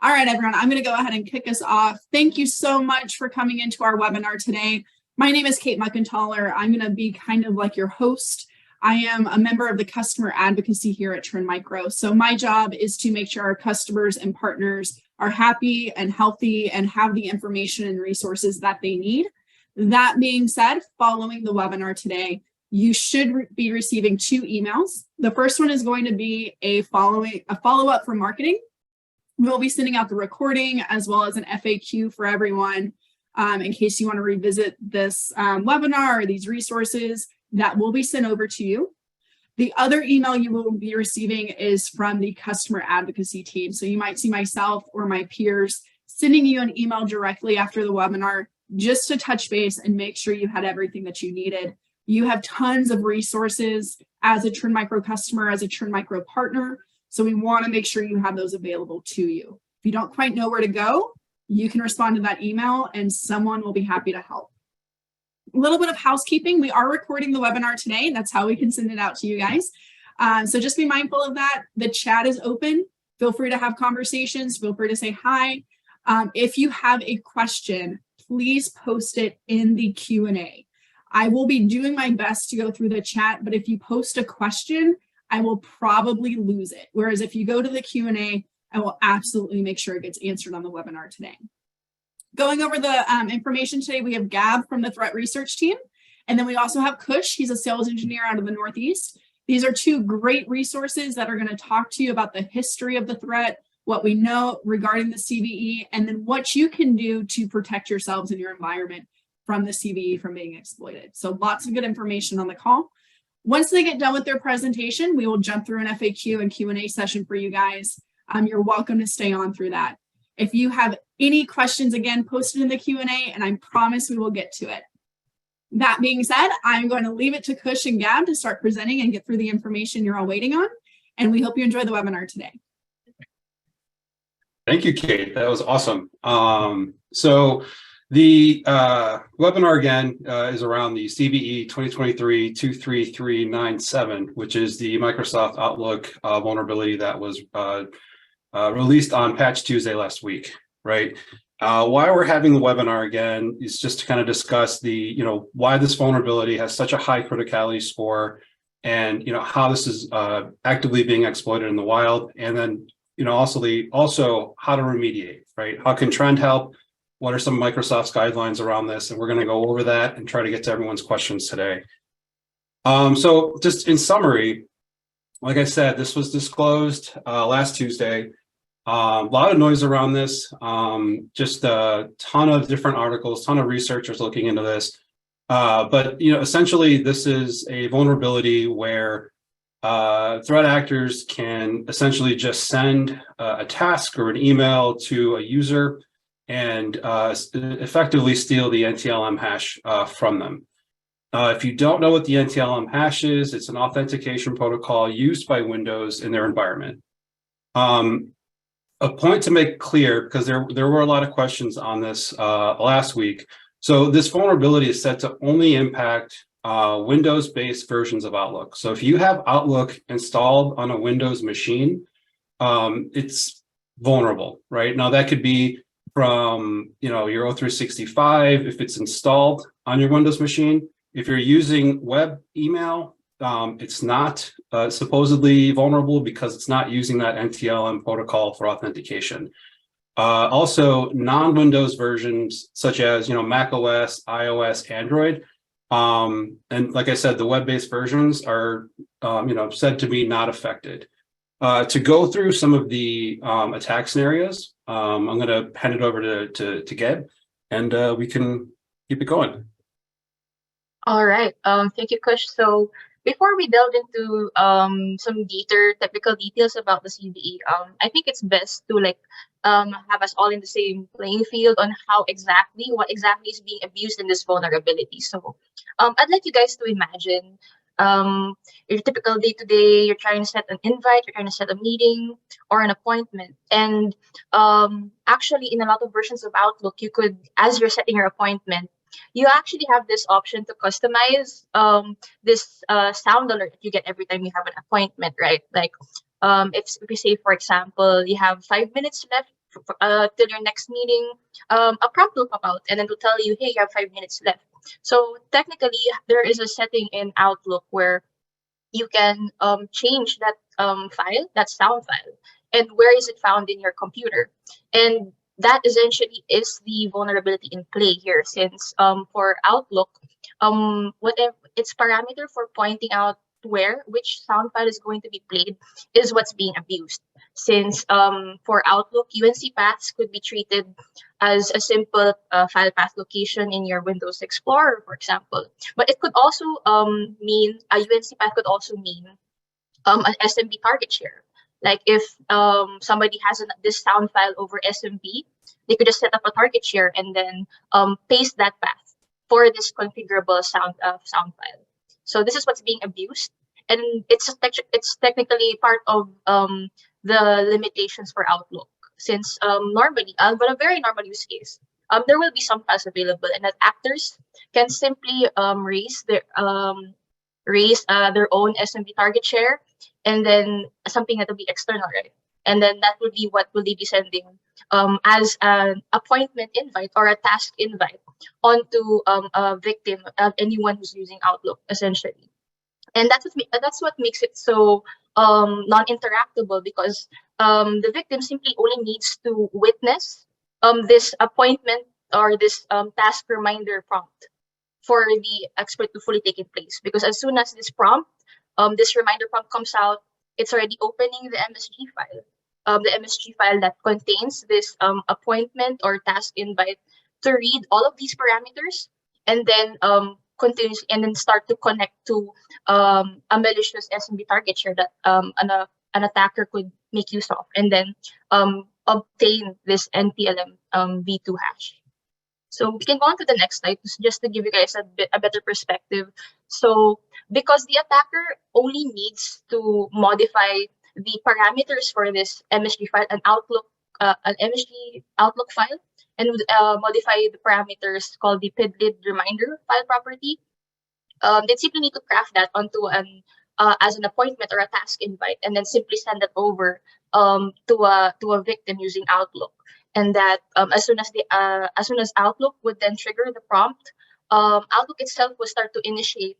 All right, everyone, I'm going to go ahead and kick us off. Thank you so much for coming into our webinar today. My name is Kate Muckenthaler. I'm going to be kind of like your host. I am a member of the customer advocacy here at Trend Micro. So my job is to make sure our customers and partners are happy and healthy and have the information and resources that they need. That being said, following the webinar today, you should be receiving 2 emails. The first one is going to be a follow-up for marketing. We'll be sending out the recording as well as an FAQ for everyone in case you want to revisit this webinar or these resources that will be sent over to you. The other email you will be receiving is from the customer advocacy team. So you might see myself or my peers sending you an email directly after the webinar just to touch base and make sure you had everything that you needed. You have tons of resources as a Trend Micro customer, as a Trend Micro partner. So we want to make sure you have those available to you. If you don't quite know where to go, you can respond to that email and someone will be happy to help. A little bit of housekeeping. We are recording the webinar today. That's how we can send it out to you guys. So just be mindful of that. The chat is open. Feel free to have conversations. Feel free to say hi. If you have a question, please post it in the Q&A. I will be doing my best to go through the chat, but if you post a question, I will probably lose it. Whereas if you go to the Q&A, I will absolutely make sure it gets answered on the webinar today. Going over the information today, we have Gab from the threat research team. And then we also have Kush. He's a sales engineer out of the Northeast. These are 2 great resources that are going to talk to you about the history of the threat, what we know regarding the CVE, and then what you can do to protect yourselves and your environment from the CVE from being exploited. So lots of good information on the call. Once they get done with their presentation, we will jump through an FAQ and Q&A session for you guys. You're welcome to stay on through that. If you have any questions, again, post it in the Q&A and I promise we will get to it. That being said, I'm going to leave it to Kush and Gab to start presenting and get through the information you're all waiting on. And we hope you enjoy the webinar today. Thank you, Kate. That was awesome. So the webinar again is around the CVE 2023-23397, which is the Microsoft Outlook vulnerability that was released on Patch Tuesday last week, right? Why we're having the webinar again is just to kind of discuss the, why this vulnerability has such a high criticality score and, how this is actively being exploited in the wild. And then, also how to remediate, right? How can Trend help? What are some of Microsoft's guidelines around this? And we're going to go over that and try to get to everyone's questions today. So just in summary, like I said, this was disclosed last Tuesday. A lot of noise around this, just a ton of different articles, ton of researchers looking into this. But essentially, this is a vulnerability where threat actors can essentially just send a task or an email to a user and effectively steal the NTLM hash from them. If you don't know what the NTLM hash is, it's an authentication protocol used by Windows in their environment. A point to make clear, because there were a lot of questions on this last week. So this vulnerability is set to only impact Windows-based versions of Outlook. So if you have Outlook installed on a Windows machine, it's vulnerable, right? Now that could be from your O365 if it's installed on your Windows machine. If you're using web email, it's not supposedly vulnerable because it's not using that NTLM protocol for authentication. Also, non-Windows versions such as macOS, iOS, Android, and like I said, the web-based versions are said to be not affected. To go through some of the attack scenarios, I'm going to hand it over to Gab, and we can keep it going. All right. Thank you, Kush. So before we delve into some technical details about the CVE, I think it's best to have us all in the same playing field on what exactly is being abused in this vulnerability. So I'd like you guys to imagine your typical day-to-day, you're trying to set an invite, you're trying to set a meeting or an appointment. And actually, in a lot of versions of Outlook, you could, as you're setting your appointment, you actually have this option to customize this sound alert that you get every time you have an appointment, right? Like if we say, for example, you have 5 minutes left till your next meeting, a prompt will pop out and then will tell you, hey, you have 5 minutes left. So technically, there is a setting in Outlook where you can change that file, that sound file, and where is it found in your computer. And that essentially is the vulnerability in play here, since for Outlook, whatever its parameter for pointing out which sound file is going to be played is what's being abused. Since for Outlook, UNC paths could be treated as a simple file path location in your Windows Explorer, for example. But it could also mean, a UNC path could also mean an SMB target share. Like if somebody has this sound file over SMB, they could just set up a target share and then paste that path for this configurable sound file. So this is what's being abused, and it's technically part of the limitations for Outlook. Since normally, but a very normal use case, there will be some files available, and that actors can simply raise their own SMB target share, and then something that will be external, right? And then that would be what will they be sending as an appointment invite or a task invite onto a victim, anyone who's using Outlook, essentially. And that's what makes it so non-interactable, because the victim simply only needs to witness this appointment or this task reminder prompt for the exploit to fully take in place. Because as soon as this reminder prompt comes out, it's already opening the MSG file. The MSG file that contains this appointment or task invite to read all of these parameters, and then start to connect to a malicious SMB target share that an attacker could make use of, and then obtain this NTLM v2 hash. So we can go on to the next slide just to give you guys a better perspective. So because the attacker only needs to modify the parameters for this MSG file, an MSG Outlook file, and modify the parameters called the PIDLID reminder file property, they simply need to craft that onto as an appointment or a task invite, and then simply send it over to a victim using Outlook. And that as soon as Outlook would then trigger the prompt, Outlook itself will start to initiate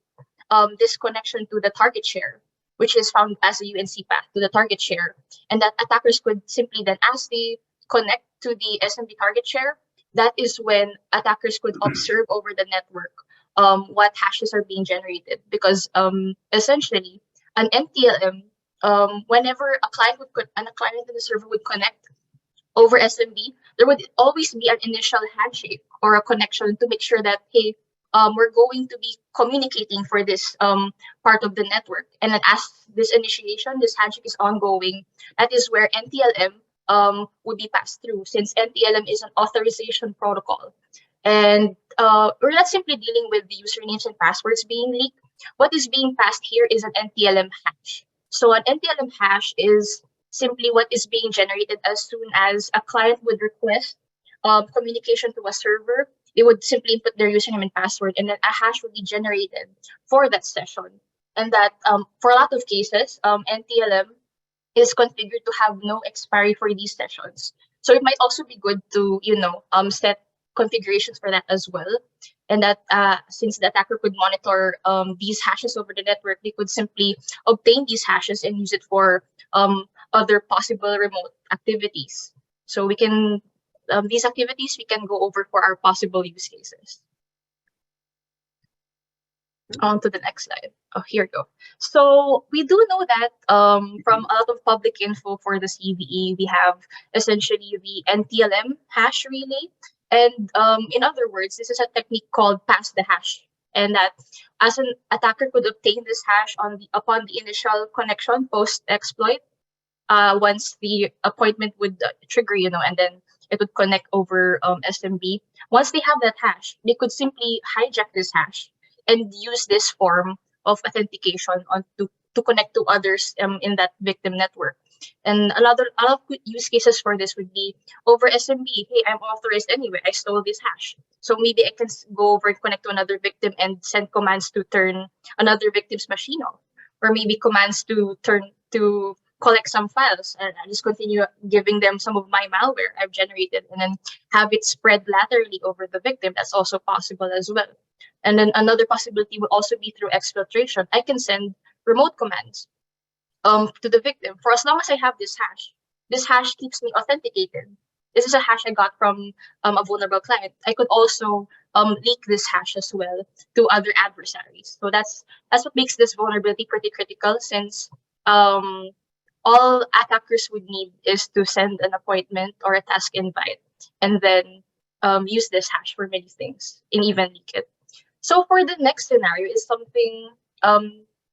this connection to the target share, which is found as a UNC path to the target share. And that attackers could simply then, as they connect to the SMB target share, that is when attackers could observe over the network what hashes are being generated. Because essentially, an NTLM, whenever a client and the server would connect over SMB, there would always be an initial handshake or a connection to make sure that, hey, we're going to be communicating for this part of the network. And then as this handshake is ongoing, that is where NTLM would be passed through, since NTLM is an authorization protocol. And we're not simply dealing with the usernames and passwords being leaked. What is being passed here is an NTLM hash. So an NTLM hash is simply what is being generated as soon as a client would request communication to a server. They would simply input their username and password, and then a hash would be generated for that session. And that for a lot of cases, NTLM is configured to have no expiry for these sessions. So it might also be good to set configurations for that as well. And that since the attacker could monitor these hashes over the network, they could simply obtain these hashes and use it for other possible remote activities. So we can these activities we can go over for our possible use cases. On to the next slide. Oh, here we go. So we do know that from a lot of public info for the CVE, we have essentially the NTLM hash relay. And in other words, this is a technique called pass the hash. And that as an attacker could obtain this hash upon the initial connection post-exploit, once the appointment would trigger, and then it would connect over SMB. Once they have that hash, they could simply hijack this hash and use this form of authentication to connect to others in that victim network. And a lot of good use cases for this would be over SMB. Hey, I'm authorized anyway. I stole this hash. So maybe I can go over and connect to another victim and send commands to turn another victim's machine off. Or maybe commands to collect some files and I just continue giving them some of my malware I've generated and then have it spread laterally over the victim. That's also possible as well. And then another possibility would also be through exploitation. I can send remote commands to the victim for as long as I have this hash. This hash keeps me authenticated. This is a hash I got from a vulnerable client. I could also leak this hash as well to other adversaries. So that's what makes this vulnerability pretty critical, since all attackers would need is to send an appointment or a task invite and then use this hash for many things and even leak it. So for the next scenario is something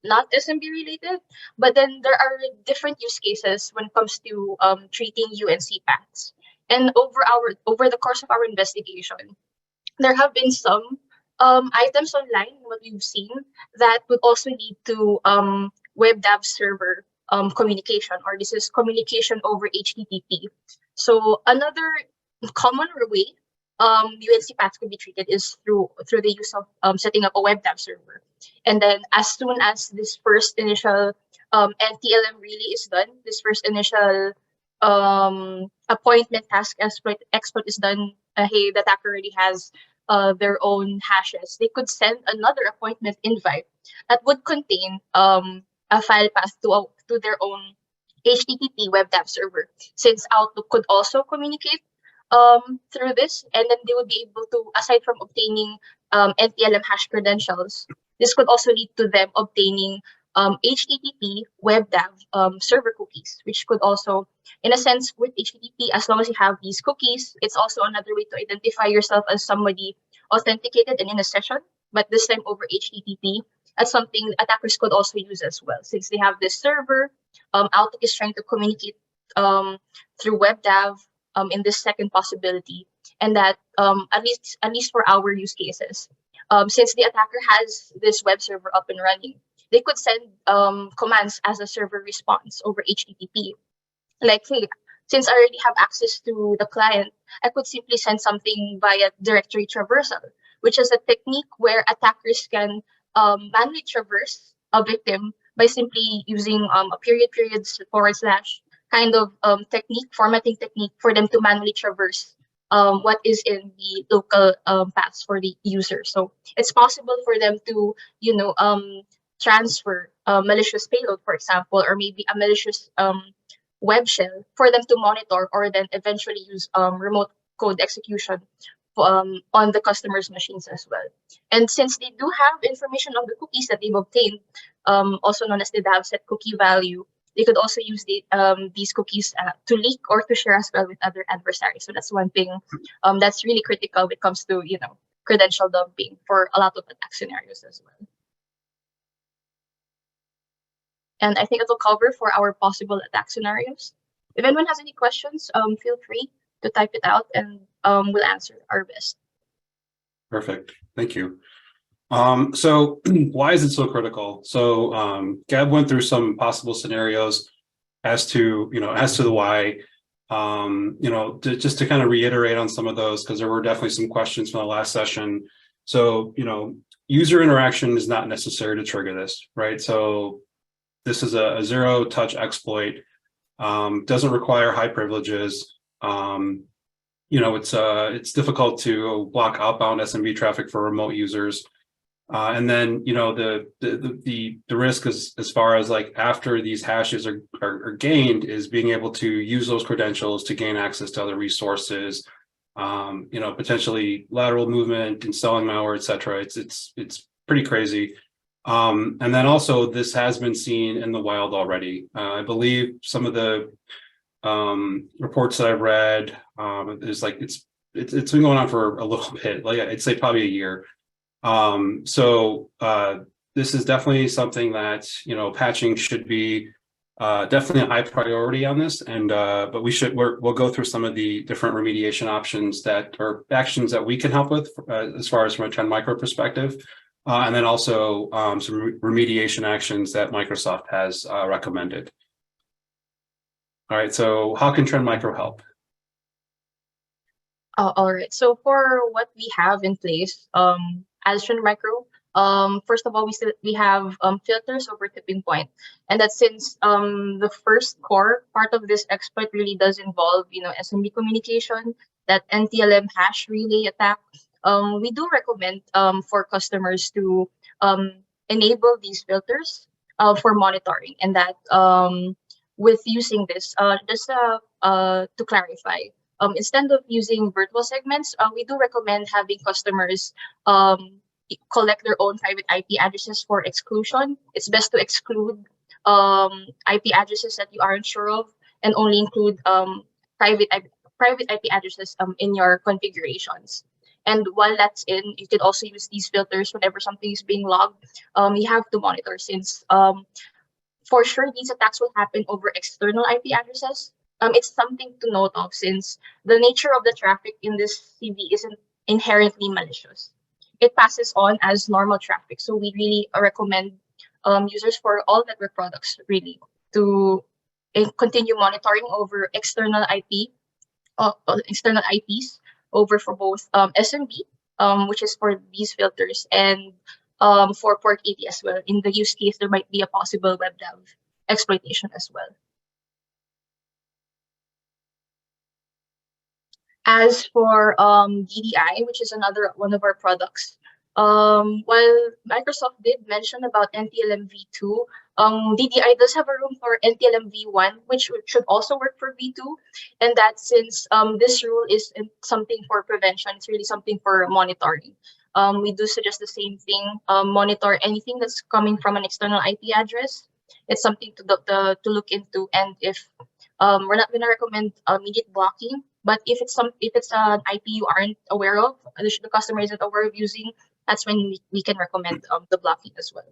not SMB related, but then there are different use cases when it comes to treating UNC paths. And over the course of our investigation, there have been some items online, what we've seen, that would also lead to web dev server communication, or this is communication over HTTP. So another common way UNC paths could be treated is through the use of setting up a web dev server. And then as soon as this first initial NTLM really is done, this first initial appointment task exploit is done, hey, the attacker already has their own hashes. They could send another appointment invite that would contain a file path to their own HTTP web dev server, since Outlook could also communicate through this, and then they would be able to, aside from obtaining NTLM hash credentials, this could also lead to them obtaining HTTP web dev server cookies, which could also, in a sense, with HTTP, as long as you have these cookies, it's also another way to identify yourself as somebody authenticated and in a session, but this time over HTTP. That's something attackers could also use as well, since they have this server. Outlook is trying to communicate through web dev in this second possibility, and that at least for our use cases, since the attacker has this web server up and running, they could send commands as a server response over HTTP. Like, hey, since I already have access to the client, I could simply send something via directory traversal, which is a technique where attackers can manually traverse a victim by simply using a period / kind of formatting technique for them to manually traverse what is in the local paths for the user. So it's possible for them to, transfer malicious payload, for example, or maybe a malicious web shell for them to monitor, or then eventually use remote code execution on the customer's machines as well. And since they do have information on the cookies that they've obtained, also known as the DAV set cookie value, they could also use these cookies to leak or to share as well with other adversaries. So that's one thing that's really critical when it comes to, credential dumping for a lot of attack scenarios as well. And I think it'll cover for our possible attack scenarios. If anyone has any questions, feel free to type it out, and we'll answer our best. Perfect. Thank you. So why is it so critical? So Gab went through some possible scenarios as to the why. Just to kind of reiterate on some of those, because there were definitely some questions from the last session. So user interaction is not necessary to trigger this, right? So this is a zero-touch exploit. Doesn't require high privileges. It's difficult to block outbound SMB traffic for remote users. And then, the risk is, as far as like after these hashes are gained, is being able to use those credentials to gain access to other resources, potentially lateral movement, installing malware, et cetera. It's pretty crazy. And then also this has been seen in the wild already. I believe some of the reports that I've read, is like it's been going on for a little bit, like I'd say probably a year. So this is definitely something that patching should be definitely a high priority on this, and but we'll go through some of the different remediation options or actions that we can help with as far as from a Trend Micro perspective. And then also some remediation actions that Microsoft has recommended. All right, so how can Trend Micro help? All right, so for what we have in place, as Trend Micro, First of all, we have filters over tipping point, and that since the first core part of this exploit really does involve SMB communication, that NTLM hash relay attack, we do recommend for customers to enable these filters for monitoring, and that with using this, just to clarify, instead of using virtual segments, we do recommend having customers collect their own private IP addresses for exclusion. It's best to exclude IP addresses that you aren't sure of, and only include private IP addresses in your configurations. And while that's in, you can also use these filters whenever something is being logged. You have to monitor, since for sure these attacks will happen over external IP addresses. It's something to note of, since the nature of the traffic in this CV isn't inherently malicious. It passes on as normal traffic. So we really recommend users for all network products really to continue monitoring over external IPs over for both SMB, which is for these filters, and for port 80 as well. In the use case, there might be a possible web dev exploitation as well. As for DDI, which is another one of our products, while Microsoft did mention about NTLM v2, DDI does have a room for NTLM v1, which should also work for v2. And that since this rule is something for prevention, it's really something for monitoring. We do suggest the same thing, monitor anything that's coming from an external IP address. It's something to look into. And if we're not going to recommend immediate blocking, but if it's an IP you aren't aware of, the customer isn't aware of using, that's when we can recommend the blocking as well.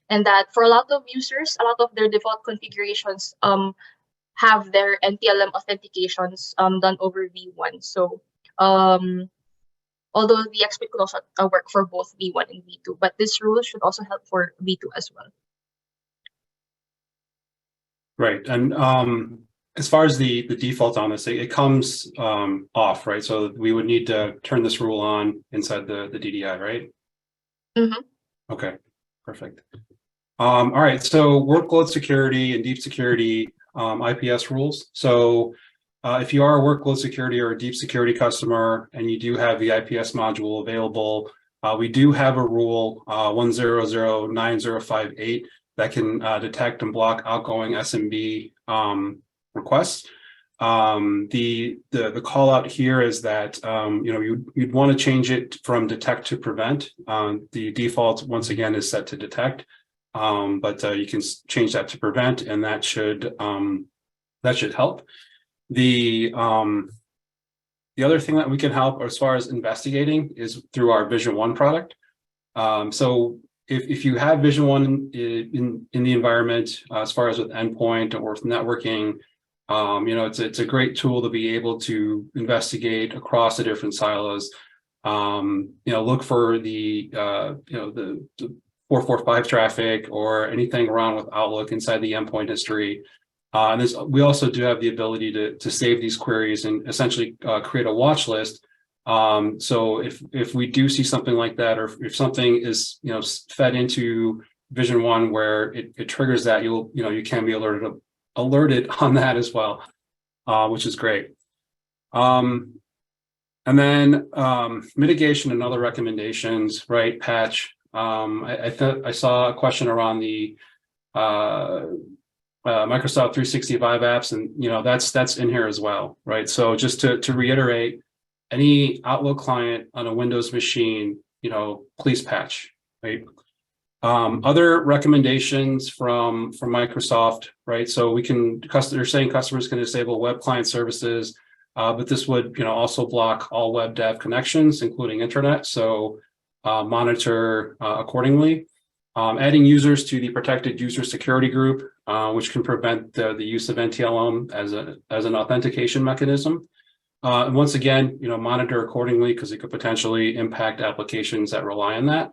And that for a lot of users, a lot of their default configurations have their NTLM authentications done over v1. So although the exploit could also work for both v1 and v2, but this rule should also help for v2 as well. Right. And as far as the default on this, it comes off, right? So we would need to turn this rule on inside the DDI, right? Mm-hmm. Okay, perfect. All right, so workload security and deep security IPS rules. So if you are a workload security or a deep security customer and you do have the IPS module available, we do have a rule 1009058 that can detect and block outgoing SMB requests. The call out here is that you'd want to change it from detect to prevent. The default once again is set to detect, but you can change that to prevent, and that should help. The other thing that we can help as far as investigating is through our Vision One product. So if you have Vision One in the environment, as far as with endpoint or with networking, it's a great tool to be able to investigate across the different silos. Look for the 445 traffic or anything wrong with Outlook inside the endpoint history. And we also do have the ability to save these queries and essentially create a watch list. So if we do see something like that, or if something is fed into Vision One where it triggers that, you can be alerted on that as well, which is great. And then mitigation and other recommendations, right? Patch. I saw a question around the Microsoft 365 apps, and that's in here as well, right? So just to reiterate, any Outlook client on a Windows machine, please patch, right? Other recommendations from Microsoft, right? So they're saying customers can disable web client services, but this would also block all web dev connections, including internet. So monitor accordingly. Adding users to the protected user security group, which can prevent the use of NTLM as an authentication mechanism. And once again, monitor accordingly, because it could potentially impact applications that rely on that.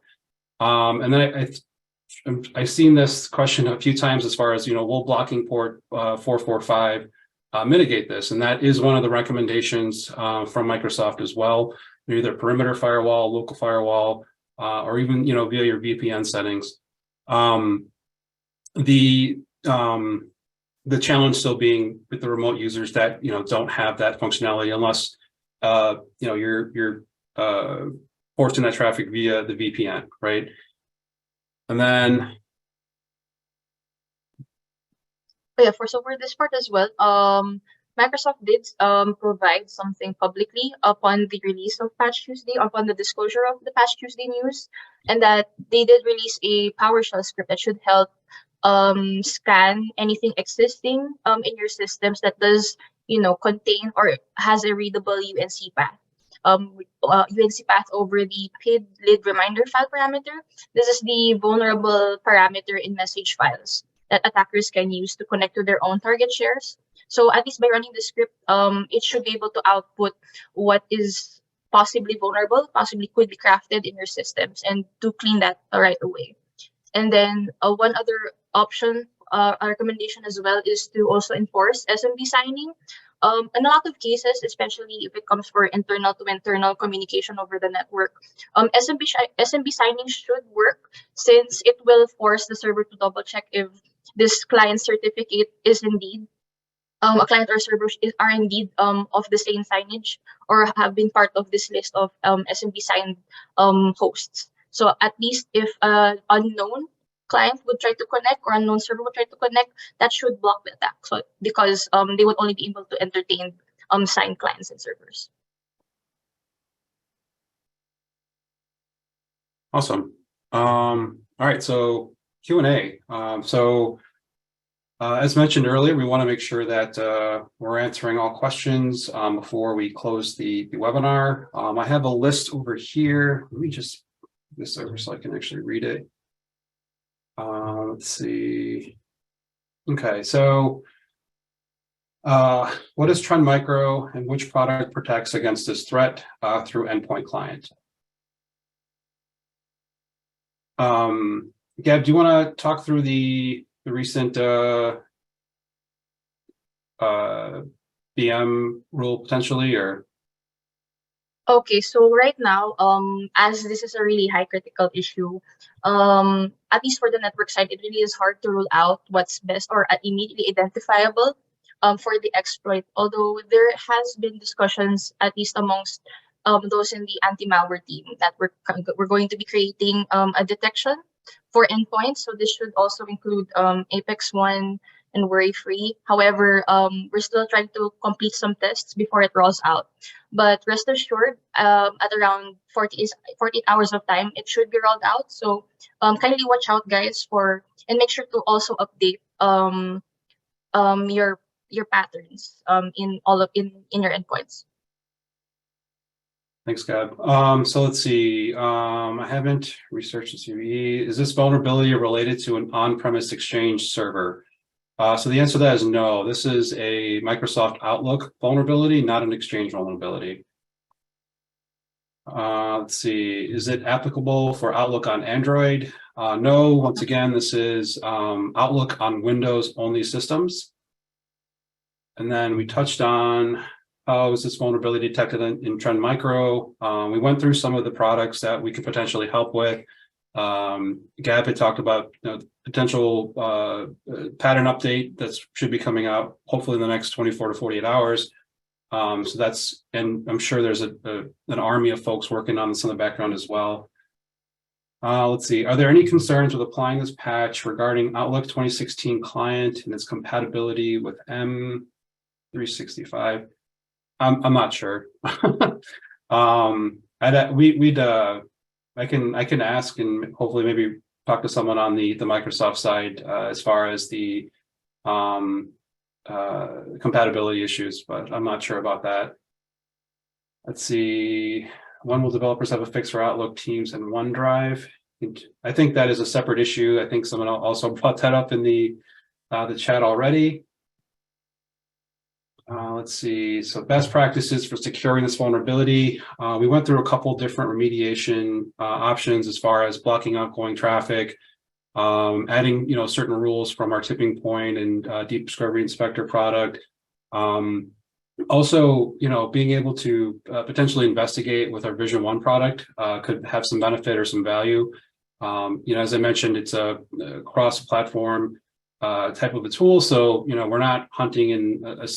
And then I've seen this question a few times as far as, will blocking port 445 mitigate this? And that is one of the recommendations from Microsoft as well. Either perimeter firewall, local firewall, or even, via your VPN settings. The challenge still being with the remote users that, don't have that functionality unless, you're forcing that traffic via the VPN, right? And then, yeah, for this part as well, Microsoft did provide something publicly upon the release of Patch Tuesday, upon the disclosure of the Patch Tuesday news, and that they did release a PowerShell script that should help scan anything existing in your systems that does, contain or has a readable UNC path. UNC path over the PID lid reminder file parameter. This is the vulnerable parameter in message files that attackers can use to connect to their own target shares. So at least by running the script, it should be able to output what is possibly vulnerable, possibly could be crafted in your systems, and to clean that right away. And then one other option, a recommendation as well, is to also enforce SMB signing. In a lot of cases, especially if it comes for internal to internal communication over the network, SMB signing should work, since it will force the server to double check if this client certificate is indeed a client or server are indeed of the same signage or have been part of this list of SMB signed hosts. So at least if an unknown client would try to connect or unknown server would try to connect, that should block the attack. So because they would only be able to entertain signed clients and servers. awesome. All right, so Q&A. As mentioned earlier, we want to make sure that we're answering all questions before we close the webinar. I have a list over here. Let me just move this over so I can actually read it. Let's see. Okay, so what is Trend Micro and which product protects against this threat through endpoint client? Gab, do you want to talk through the recent BM rule potentially, or? Okay, so right now, as this is a really high critical issue, at least for the network side, it really is hard to rule out what's best or immediately identifiable for the exploit. Although there has been discussions, at least amongst those in the anti-malware team, that we're going to be creating a detection for endpoints. So this should also include Apex One and WorryFree. However, we're still trying to complete some tests before it rolls out. But rest assured, at around 48 hours of time, it should be rolled out. So kindly watch out, guys, and make sure to also update your patterns in your endpoints. Thanks, Gab. So let's see. I haven't researched the CVE. Is this vulnerability related to an on-premise Exchange server? So the answer to that is no. This is a Microsoft Outlook vulnerability, not an Exchange vulnerability. Let's see. Is it applicable for Outlook on Android? No. Once again, this is Outlook on Windows-only systems. And then we touched on how is this vulnerability detected in Trend Micro. We went through some of the products that we could potentially help with. Gab had talked about potential pattern update that should be coming out hopefully in the next 24 to 48 hours. So that's, and I'm sure there's an army of folks working on this in the background as well. Let's see, are there any concerns with applying this patch regarding Outlook 2016 client and its compatibility with M365? I'm not sure. I can ask and hopefully maybe talk to someone on the Microsoft side as far as the compatibility issues, but I'm not sure about that. Let's see. When will developers have a fix for Outlook, Teams, and OneDrive? I think that is a separate issue. I think someone also brought that up in the chat already. Let's see. So best practices for securing this vulnerability. We went through a couple different remediation options as far as blocking outgoing traffic, adding certain rules from our tipping point and deep discovery inspector product. Also, being able to potentially investigate with our Vision One product could have some benefit or some value. As I mentioned, it's a cross-platform type of a tool. So, we're not hunting in a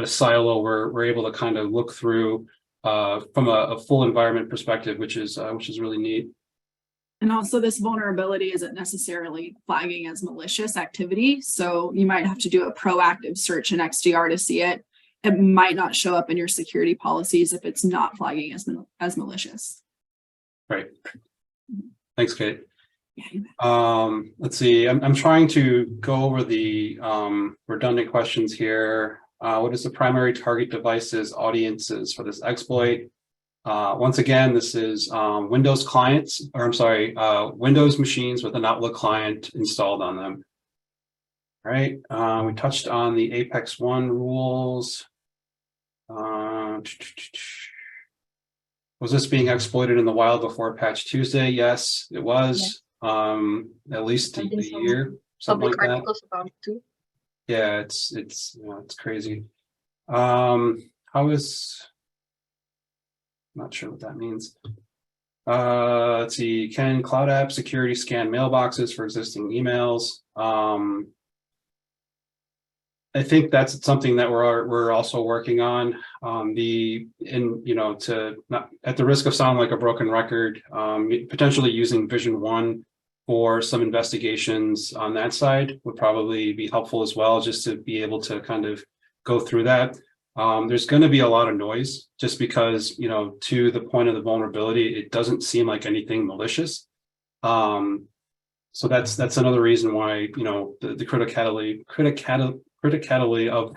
silo. We're able to kind of look through from a full environment perspective, which is really neat. And also this vulnerability isn't necessarily flagging as malicious activity. So you might have to do a proactive search in XDR to see it. It might not show up in your security policies if it's not flagging as malicious. Right. Thanks, Kate. Yeah, let's see. I'm trying to go over the redundant questions here. What is the primary target devices audiences for this exploit? Once again, this is Windows clients, or I'm sorry, Windows machines with an Outlook client installed on them. All right. We touched on the Apex One rules. Was this being exploited in the wild before Patch Tuesday? Yes, it was. Yeah. At least a year, something like that. Articles about it too. Yeah, it's crazy. How is? Not sure what that means. Let's see. Can Cloud App Security scan mailboxes for existing emails? I think that's something that we're also working on. To not at the risk of sounding like a broken record, potentially using Vision One for some investigations on that side would probably be helpful as well, just to be able to kind of go through that. There's going to be a lot of noise just because, to the point of the vulnerability, it doesn't seem like anything malicious. So that's another reason why, the criticality of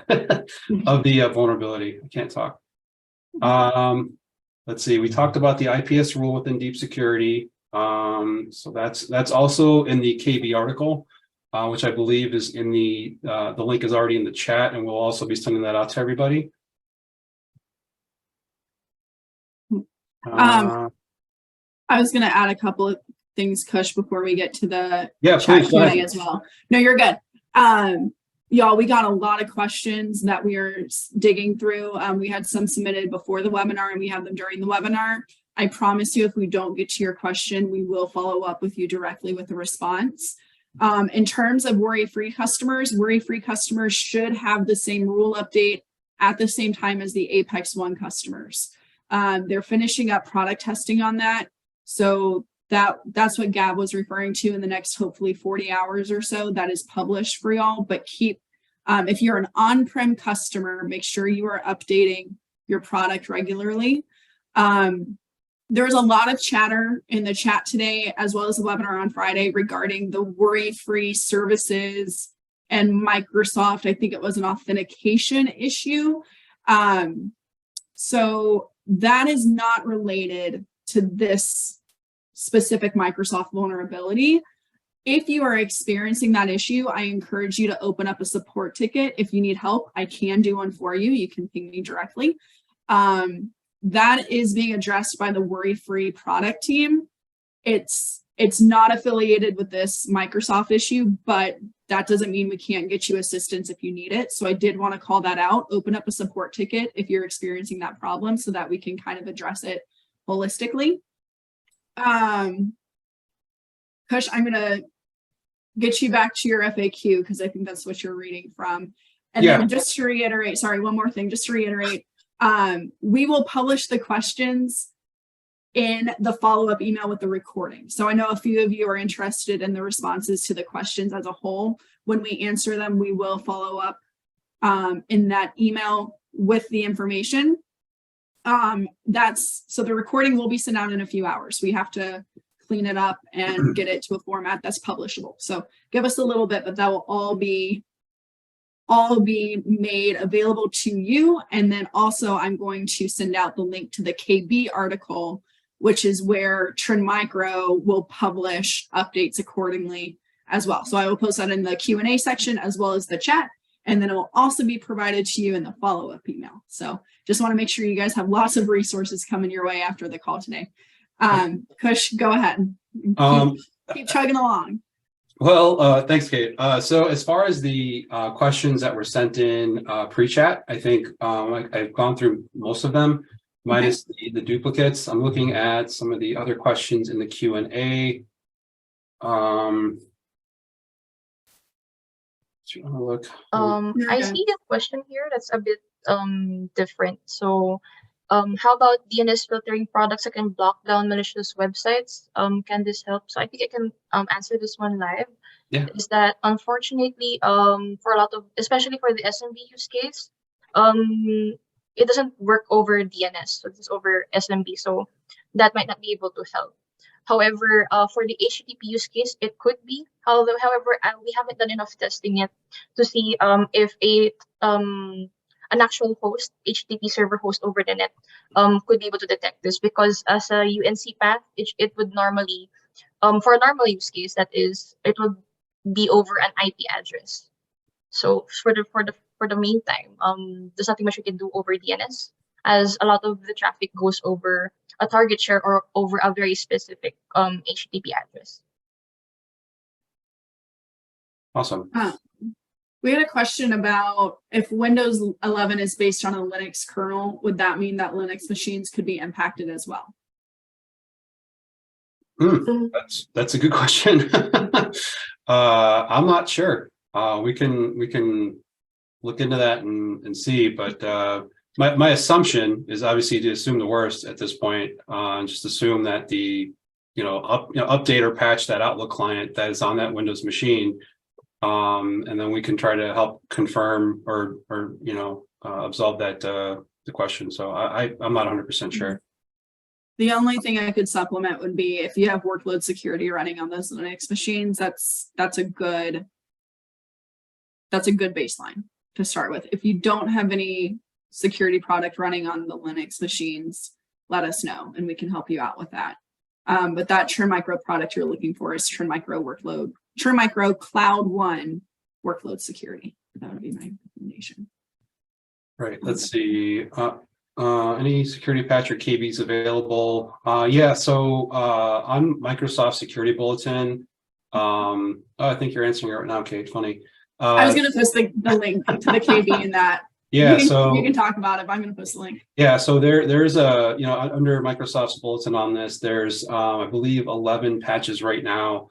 of the vulnerability. I can't talk. Let's see. We talked about the IPS rule within deep security. So that's also in the KB article, which I believe is in the link is already in the chat, and we'll also be sending that out to everybody. I was going to add a couple of things, Kush, before we get to the chat Q&A as well. No, you're good. Y'all, we got a lot of questions that we are digging through. We had some submitted before the webinar and we have them during the webinar. I promise you, if we don't get to your question, we will follow up with you directly with a response. In terms of WorryFree customers should have the same rule update at the same time as the Apex One customers. They're finishing up product testing on that. So that's what Gab was referring to in the next, hopefully 40 hours or so, that is published for y'all. But if you're an on-prem customer, make sure you are updating your product regularly. There's a lot of chatter in the chat today, as well as the webinar on Friday, regarding the WorryFree Services and Microsoft. I think it was an authentication issue. So that is not related to this specific Microsoft vulnerability. If you are experiencing that issue, I encourage you to open up a support ticket. If you need help, I can do one for you. You can ping me directly. That is being addressed by the WorryFree product team. It's not affiliated with this Microsoft issue, but that doesn't mean we can't get you assistance if you need it. So I did want to call that out. Open up a support ticket if you're experiencing that problem so that we can kind of address it holistically. Kush, I'm going to get you back to your FAQ because I think that's what you're reading from. And then just to reiterate, sorry, one more thing, just to reiterate, we will publish the questions in the follow-up email with the recording. So I know a few of you are interested in the responses to the questions as a whole. When we answer them, we will follow up in that email with the information. So the recording will be sent out in a few hours. We have to clean it up and get it to a format that's publishable. So give us a little bit, but that will all be made available to you. And then also I'm going to send out the link to the KB article, which is where Trend Micro will publish updates accordingly as well. So I will post that in the Q&A section as well as the chat. And then it will also be provided to you in the follow-up email. So just want to make sure you guys have lots of resources coming your way after the call today. Kush, go ahead. Keep chugging along. Well, thanks, Kate. So as far as the questions that were sent in pre-chat, I think I've gone through most of them, minus the duplicates. I'm looking at some of the other questions in the Q&A. Look. I see a question here that's a bit different. So how about DNS filtering products that can block down malicious websites? Can this help? So I think I can answer this one live. Yeah. Is that unfortunately for a lot of, especially for the SMB use case, it doesn't work over DNS, so it's over SMB, so that might not be able to help. However, for the HTTP use case, it could be. However, we haven't done enough testing yet to see if an actual host, HTTP server host over the net, could be able to detect this, because as a UNC path, it would normally, for a normal use case, that is, it would be over an IP address. So for the meantime, there's nothing much we can do over DNS, as a lot of the traffic goes over a target share or over a very specific HTTP address. Awesome. We had a question about if Windows 11 is based on a Linux kernel, would that mean that Linux machines could be impacted as well? That's a good question. I'm not sure. We can look into that and see, but my assumption is obviously to assume the worst at this point, and just assume that the update or patch that Outlook client that is on that Windows machine, and then we can try to help confirm or absolve that the question. So I'm not 100% sure. The only thing I could supplement would be if you have workload security running on those Linux machines, that's a good baseline to start with. If you don't have any security product running on the Linux machines, let us know and we can help you out with that. But that Churn Micro product you're looking for is Churn Micro Cloud One workload security. That would be my recommendation. Right. Let's see. Any security patch or KBs available? Yeah. So on Microsoft Security Bulletin, I think you're answering it right now, Kate. Funny. I was going to post the link to the KB in that. Yeah, you can talk about it, but I'm going to post the link. Yeah, so there's a, under Microsoft's Bulletin on this, there's, I believe, 11 patches right now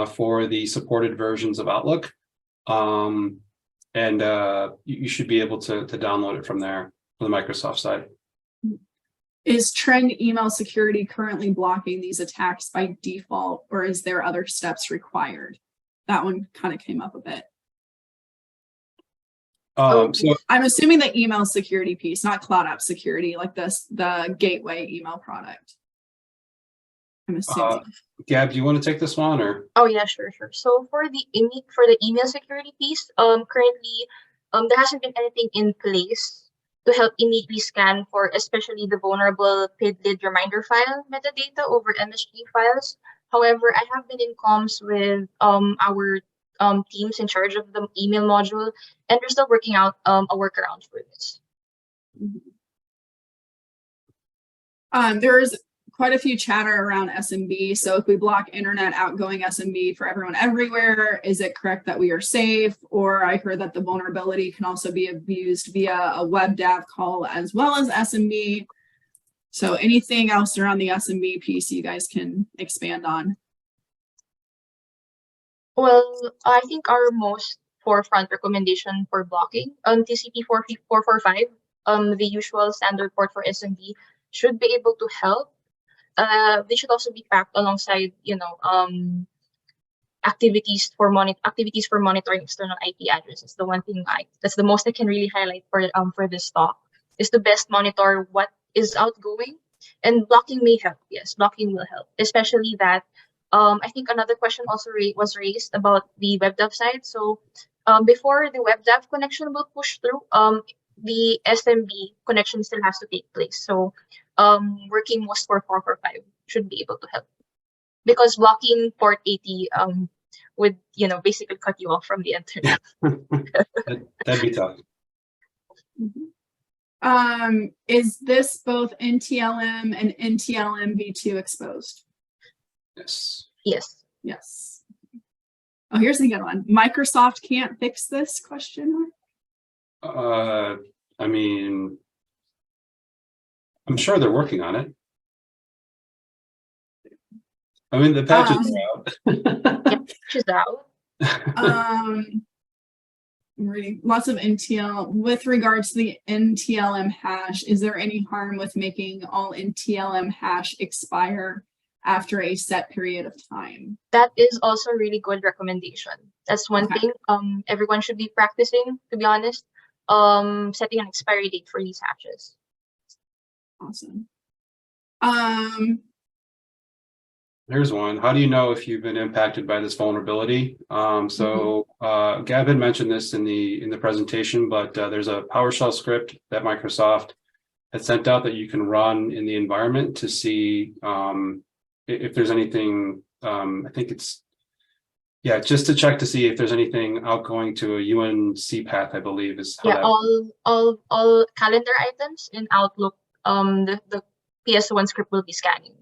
for the supported versions of Outlook. And you should be able to download it from there, from the Microsoft side. Is Trend Email Security currently blocking these attacks by default, or is there other steps required? That one kind of came up a bit. So I'm assuming the email security piece, not cloud app security, like the gateway email product. I'm assuming. Gab, do you want to take this one, or? Oh yeah, sure. So for the email security piece, currently there hasn't been anything in place to help immediately scan for especially the vulnerable PID-lid reminder file metadata over MSG files. However, I have been in comms with our teams in charge of the email module, and they're still working out a workaround for this. There's quite a few chatter around SMB. So if we block internet outgoing SMB for everyone everywhere, is it correct that we are safe? Or I heard that the vulnerability can also be abused via a web dev call as well as SMB. So anything else around the SMB piece you guys can expand on? Well, I think our most forefront recommendation for blocking TCP 445, the usual standard port for SMB, should be able to help. They should also be packed alongside, activities for monitoring external IP addresses. The one thing that's the most I can really highlight for this talk is to best monitor what is outgoing, and blocking may help. Yes, blocking will help, especially that. I think another question also was raised about the web dev side. So before the web dev connection will push through, the SMB connection still has to take place. So working most for 445 should be able to help, because blocking port 80 would basically cut you off from the internet. That'd be tough. Is this both NTLM and NTLM v2 exposed? Yes. Yes. Yes. Oh, here's a good one. Microsoft can't fix this question mark? I mean, I'm sure they're working on it. I mean, the patches are out. She's out. I'm reading lots of NTL. With regards to the NTLM hash, is there any harm with making all NTLM hash expire after a set period of time? That is also a really good recommendation. That's one thing everyone should be practicing, to be honest. Setting an expiry date for these hashes. Awesome. There's one. How do you know if you've been impacted by this vulnerability? Gab had mentioned this in the presentation, but there's a PowerShell script that Microsoft had sent out that you can run in the environment to see if there's anything. I think it's just to check to see if there's anything outgoing to a UNC path, I believe is how all calendar items in Outlook. The PS1 script will be scanning.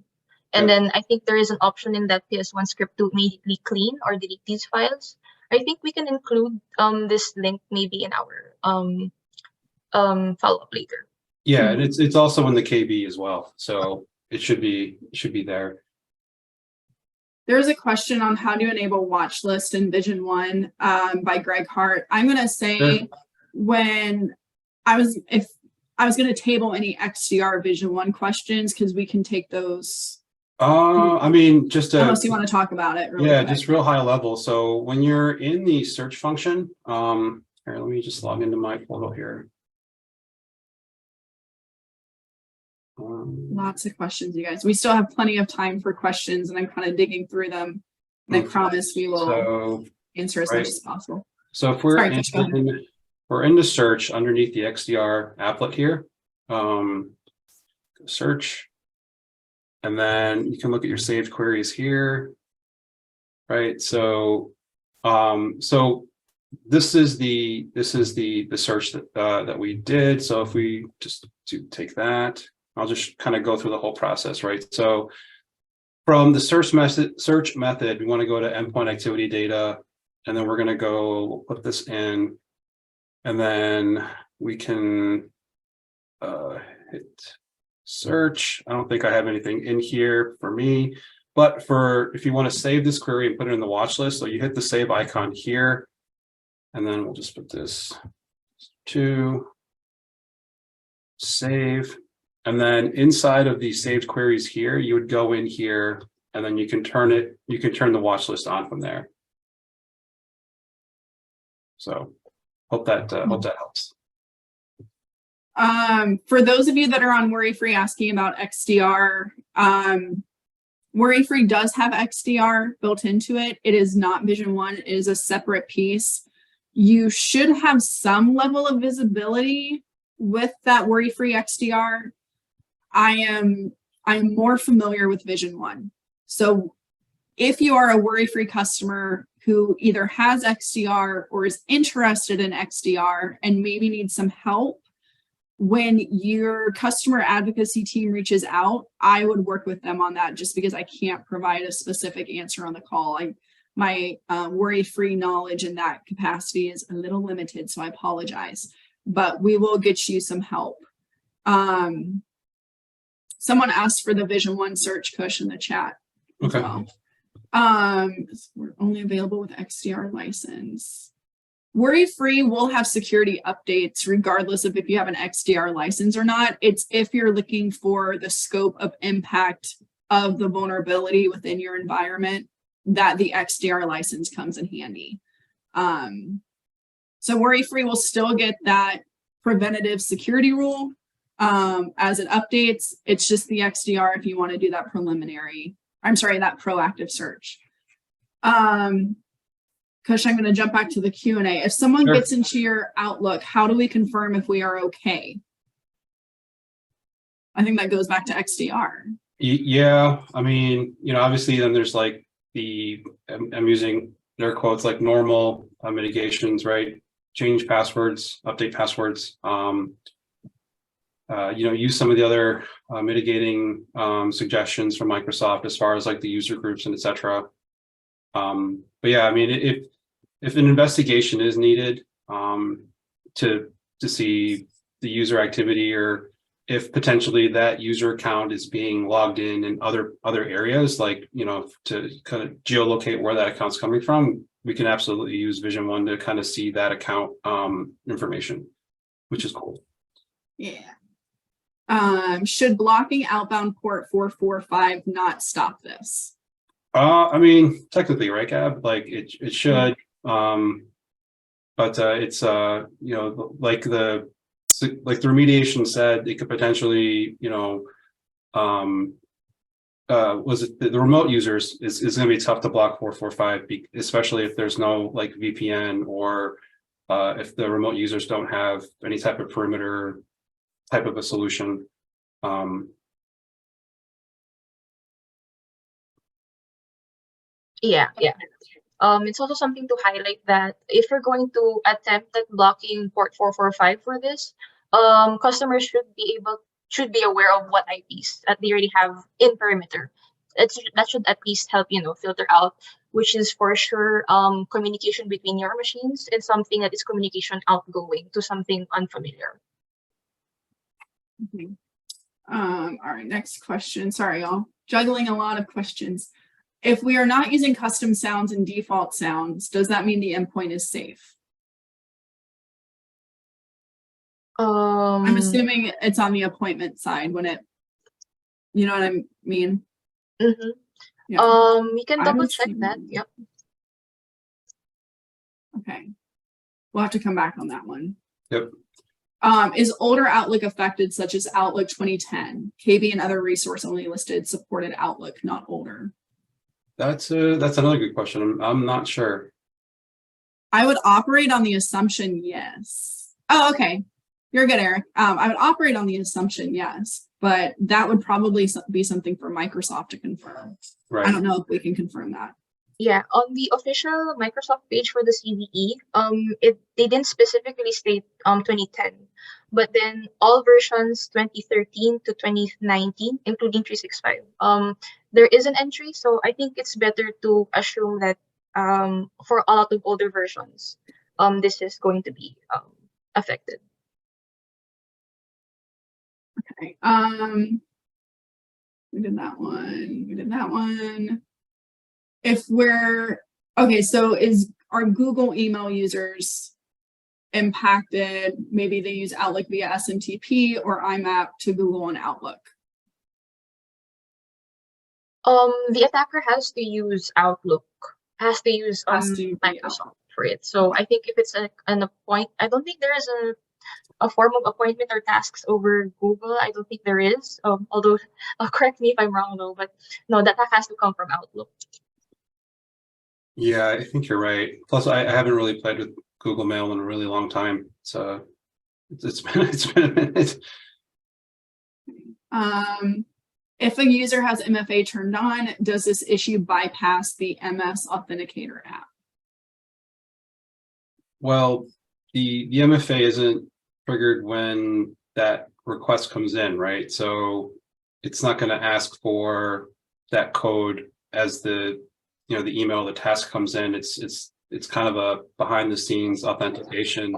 And then I think there is an option in that PS1 script to immediately clean or delete these files. I think we can include this link maybe in our follow-up later. Yeah, and it's also in the KB as well, so it should be there. There's a question on how to enable watch list in Vision One by Greg Hart. I'm going to say if I was going to table any XDR Vision One questions because we can take those. I mean, just unless you want to talk about it. Really quick. Just real high level. So when you're in the search function, here, let me just log into my portal here. Lots of questions, you guys. We still have plenty of time for questions, and I'm kind of digging through them. And I promise we will answer as much as possible. So if we're we're in the search underneath the XDR applet here, search. And then you can look at your saved queries here, right? So, this is the search that we did. So if we just take that, I'll just kind of go through the whole process, right? So from the search method, we want to go to endpoint activity data, and then we're going to go put this in, and then we can hit search. I don't think I have anything in here for me, but if you want to save this query and put it in the watch list, so you hit the save icon here, and then we'll just put this to save. And then inside of the saved queries here, you would go in here, and then you can turn the watch list on from there. So hope that helps. For those of you that are on WorryFree asking about XDR, WorryFree does have XDR built into it. It is not Vision One. It is a separate piece. You should have some level of visibility with that WorryFree XDR. I'm more familiar with Vision One. So if you are a WorryFree customer who either has XDR or is interested in XDR and maybe needs some help, when your customer advocacy team reaches out, I would work with them on that, just because I can't provide a specific answer on the call. My WorryFree knowledge in that capacity is a little limited, so I apologize, but we will get you some help. Someone asked for the Vision One search Kush in the chat. Okay. Well. We're only available with XDR license. WorryFree will have security updates regardless of if you have an XDR license or not. It's if you're looking for the scope of impact of the vulnerability within your environment that the XDR license comes in handy. So WorryFree will still get that preventative security rule as it updates. It's just the XDR if you want to do that that proactive search. Kush, I'm going to jump back to the Q&A. If someone gets into your Outlook, how do we confirm if we are okay? I think that goes back to XDR. Yeah, I mean, obviously then there's like I'm using air quotes, like normal mitigations, right? Change passwords, update passwords, use some of the other mitigating suggestions from Microsoft as far as like the user groups and etc. But yeah, I mean, if an investigation is needed to see the user activity, or if potentially that user account is being logged in other areas, like, you know, to kind of geolocate where that account's coming from, we can absolutely use Vision One to kind of see that account information, which is cool. Yeah. Should blocking outbound port 445 not stop this? I mean, technically, right, Gab? Like it should, but it's you know, like the remediation said, it could potentially, you know, was it the remote users is going to be tough to block 445, especially if there's no like VPN, or if the remote users don't have any type of perimeter type of a solution. Yeah. It's also something to highlight that if you're going to attempt at blocking port 445 for this, customers should be aware of what IPs that they already have in perimeter. That should at least help, you know, filter out which is for sure communication between your machines and something that is communication outgoing to something unfamiliar. Okay. All right, next question. Sorry, y'all. Juggling a lot of questions. If we are not using custom sounds and default sounds, does that mean the endpoint is safe? I'm assuming it's on the appointment side when it, you know what I mean? Mm-hmm. Yeah. You can double check that. Yep. Okay. We'll have to come back on that one. Yep. Is older Outlook affected, such as Outlook 2010? KB and other resource only listed supported Outlook, not older. That's another good question. I'm not sure. I would operate on the assumption yes. Oh, okay. You're good, Eric. I would operate on the assumption yes, but that would probably be something for Microsoft to confirm. Right. I don't know if we can confirm that. Yeah, on the official Microsoft page for the CVE, they didn't specifically state 2010, but then all versions 2013 to 2019, including 365, there is an entry. So I think it's better to assume that for a lot of older versions, this is going to be affected. Okay. We did that one. We did that one. If we're okay, so are Google email users impacted? Maybe they use Outlook via SMTP or IMAP to Google and Outlook. The attacker has to use Outlook, has to use Microsoft for it. So I think if it's an appointment, I don't think there is a form of appointment or tasks over Google. I don't think there is. Although, correct me if I'm wrong though, but no, that has to come from Outlook. Yeah, I think you're right. Plus, I haven't really played with Google Mail in a really long time, so it's been a minute. If a user has MFA turned on, does this issue bypass the MS Authenticator app? Well, the MFA isn't triggered when that request comes in, right? So it's not going to ask for that code as the email, the task comes in. It's kind of a behind the scenes authentication,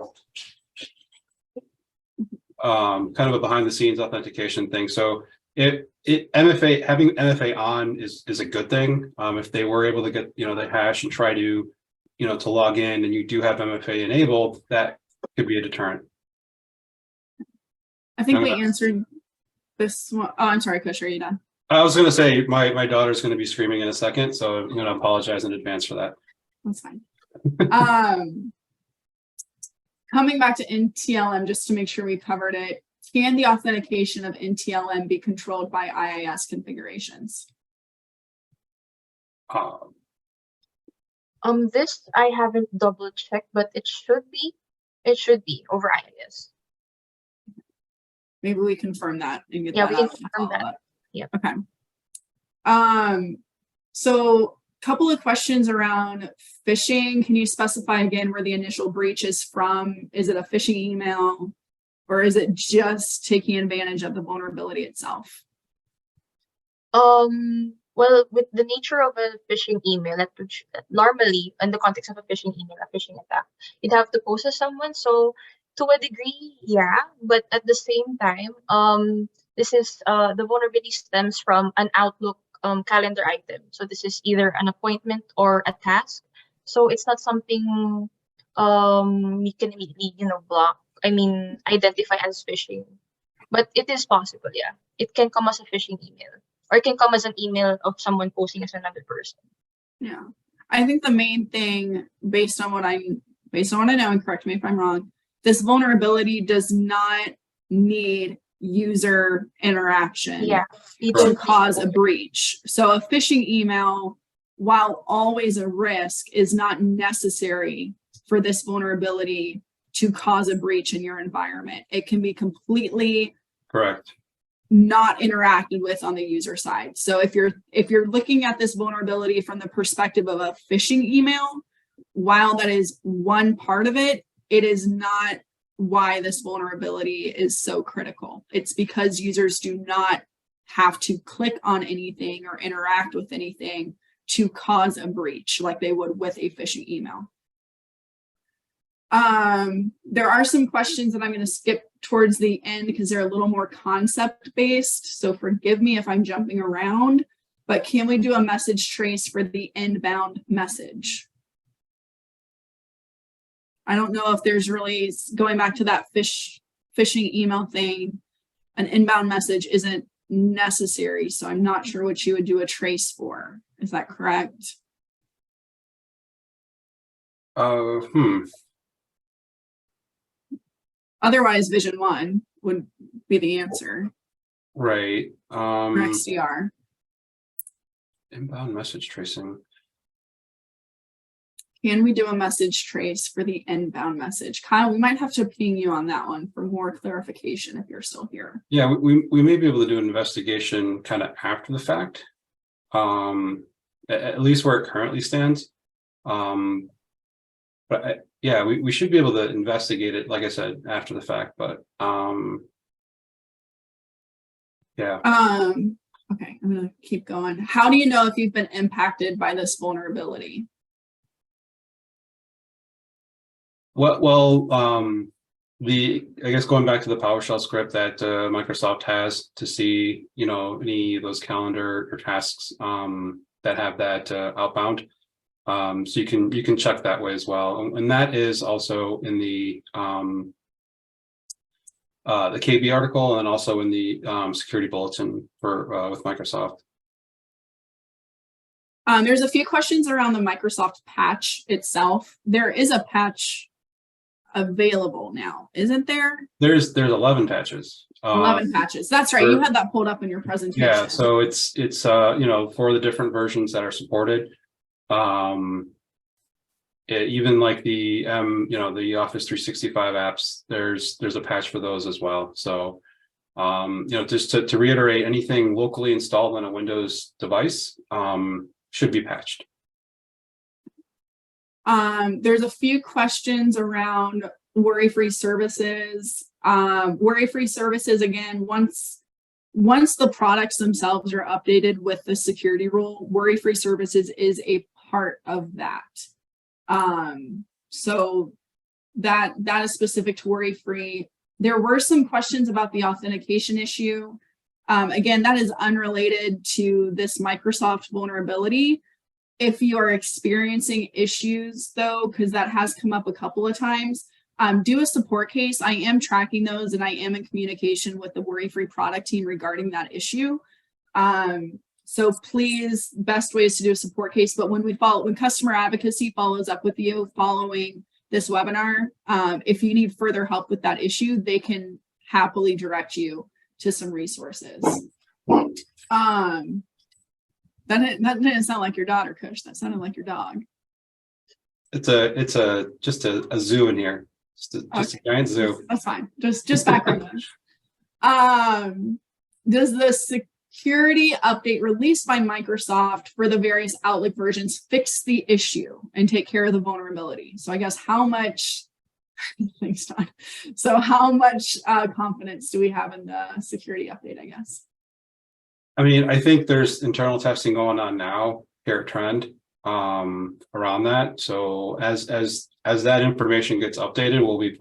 kind of a behind the scenes authentication thing. So having MFA on is a good thing. If they were able to get the hash and try to to log in, and you do have MFA enabled, that could be a deterrent. I think we answered this one. Oh, I'm sorry, Kush, are you done? I was going to say my daughter's going to be screaming in a second, so I'm going to apologize in advance for that. That's fine. Coming back to NTLM, just to make sure we covered it, can the authentication of NTLM be controlled by IIS configurations? This I haven't double checked, but it should be. It should be over IIS. Maybe we confirm that and get that. Yeah, we can confirm that. Yeah. Okay. So a couple of questions around phishing. Can you specify again where the initial breach is from? Is it a phishing email, or is it just taking advantage of the vulnerability itself? Well, with the nature of a phishing email, normally in the context of a phishing email, a phishing attack, you'd have to post to someone. So to a degree, yeah, but at the same time, this is the vulnerability stems from an Outlook calendar item. So this is either an appointment or a task. So it's not something you can immediately, block. I mean, identify as phishing. But it is possible, yeah. It can come as a phishing email, or it can come as an email of someone posing as another person. Yeah, I think the main thing, based on what I know, and correct me if I'm wrong, this vulnerability does not need user interaction to cause a breach. So a phishing email, while always a risk, is not necessary for this vulnerability to cause a breach in your environment. It can be completely correct, not interacted with on the user side. So if you're looking at this vulnerability from the perspective of a phishing email, while that is one part of it, it is not why this vulnerability is so critical. It's because users do not have to click on anything or interact with anything to cause a breach like they would with a phishing email. There are some questions that I'm going to skip towards the end because they're a little more concept based. So forgive me if I'm jumping around, but can we do a message trace for the inbound message? I don't know if there's really, going back to that phishing email thing, an inbound message isn't necessary. So I'm not sure what you would do a trace for. Is that correct? Otherwise, Vision 1 would be the answer. Right. Or XDR. Inbound message tracing. Can we do a message trace for the inbound message? Kyle, we might have to ping you on that one for more clarification if you're still here. Yeah, we may be able to do an investigation kind of after the fact, at least where it currently stands. But yeah, we should be able to investigate it, like I said, after the fact, but yeah. Okay, I'm gonna keep going. How do you know if you've been impacted by this vulnerability? Well, I guess going back to the PowerShell script that Microsoft has to see, any of those calendar or tasks that have that outbound. So you can check that way as well, and that is also in the KB article and also in the security bulletin for with Microsoft. There's a few questions around the Microsoft patch itself. There is a patch available now, isn't there? There's 11 patches. 11 patches. That's right. You had that pulled up in your presentation. Yeah. So it's for the different versions that are supported. Even like the the Office 365 apps, there's a patch for those as well. So just to reiterate, anything locally installed on a Windows device should be patched. There's a few questions around WorryFree Services. WorryFree Services, again, once the products themselves are updated with the security rule, WorryFree Services is a part of that. So that is specific to WorryFree. There were some questions about the authentication issue. Again, that is unrelated to this Microsoft vulnerability. If you are experiencing issues though, because that has come up a couple of times, do a support case. I am tracking those and I am in communication with the WorryFree product team regarding that issue. So please, best ways to do a support case. But when customer advocacy follows up with you following this webinar, if you need further help with that issue, they can happily direct you to some resources. That didn't sound like your daughter, Kush. That sounded like your dog. It's just a zoo in here. Just a giant zoo. That's fine. Just background noise. Does the security update released by Microsoft for the various Outlook versions fix the issue and take care of the vulnerability? So I guess how much, thanks, Don. So how much confidence do we have in the security update, I guess? I mean, I think there's internal testing going on now here at Trend around that. So as that information gets updated, we'll be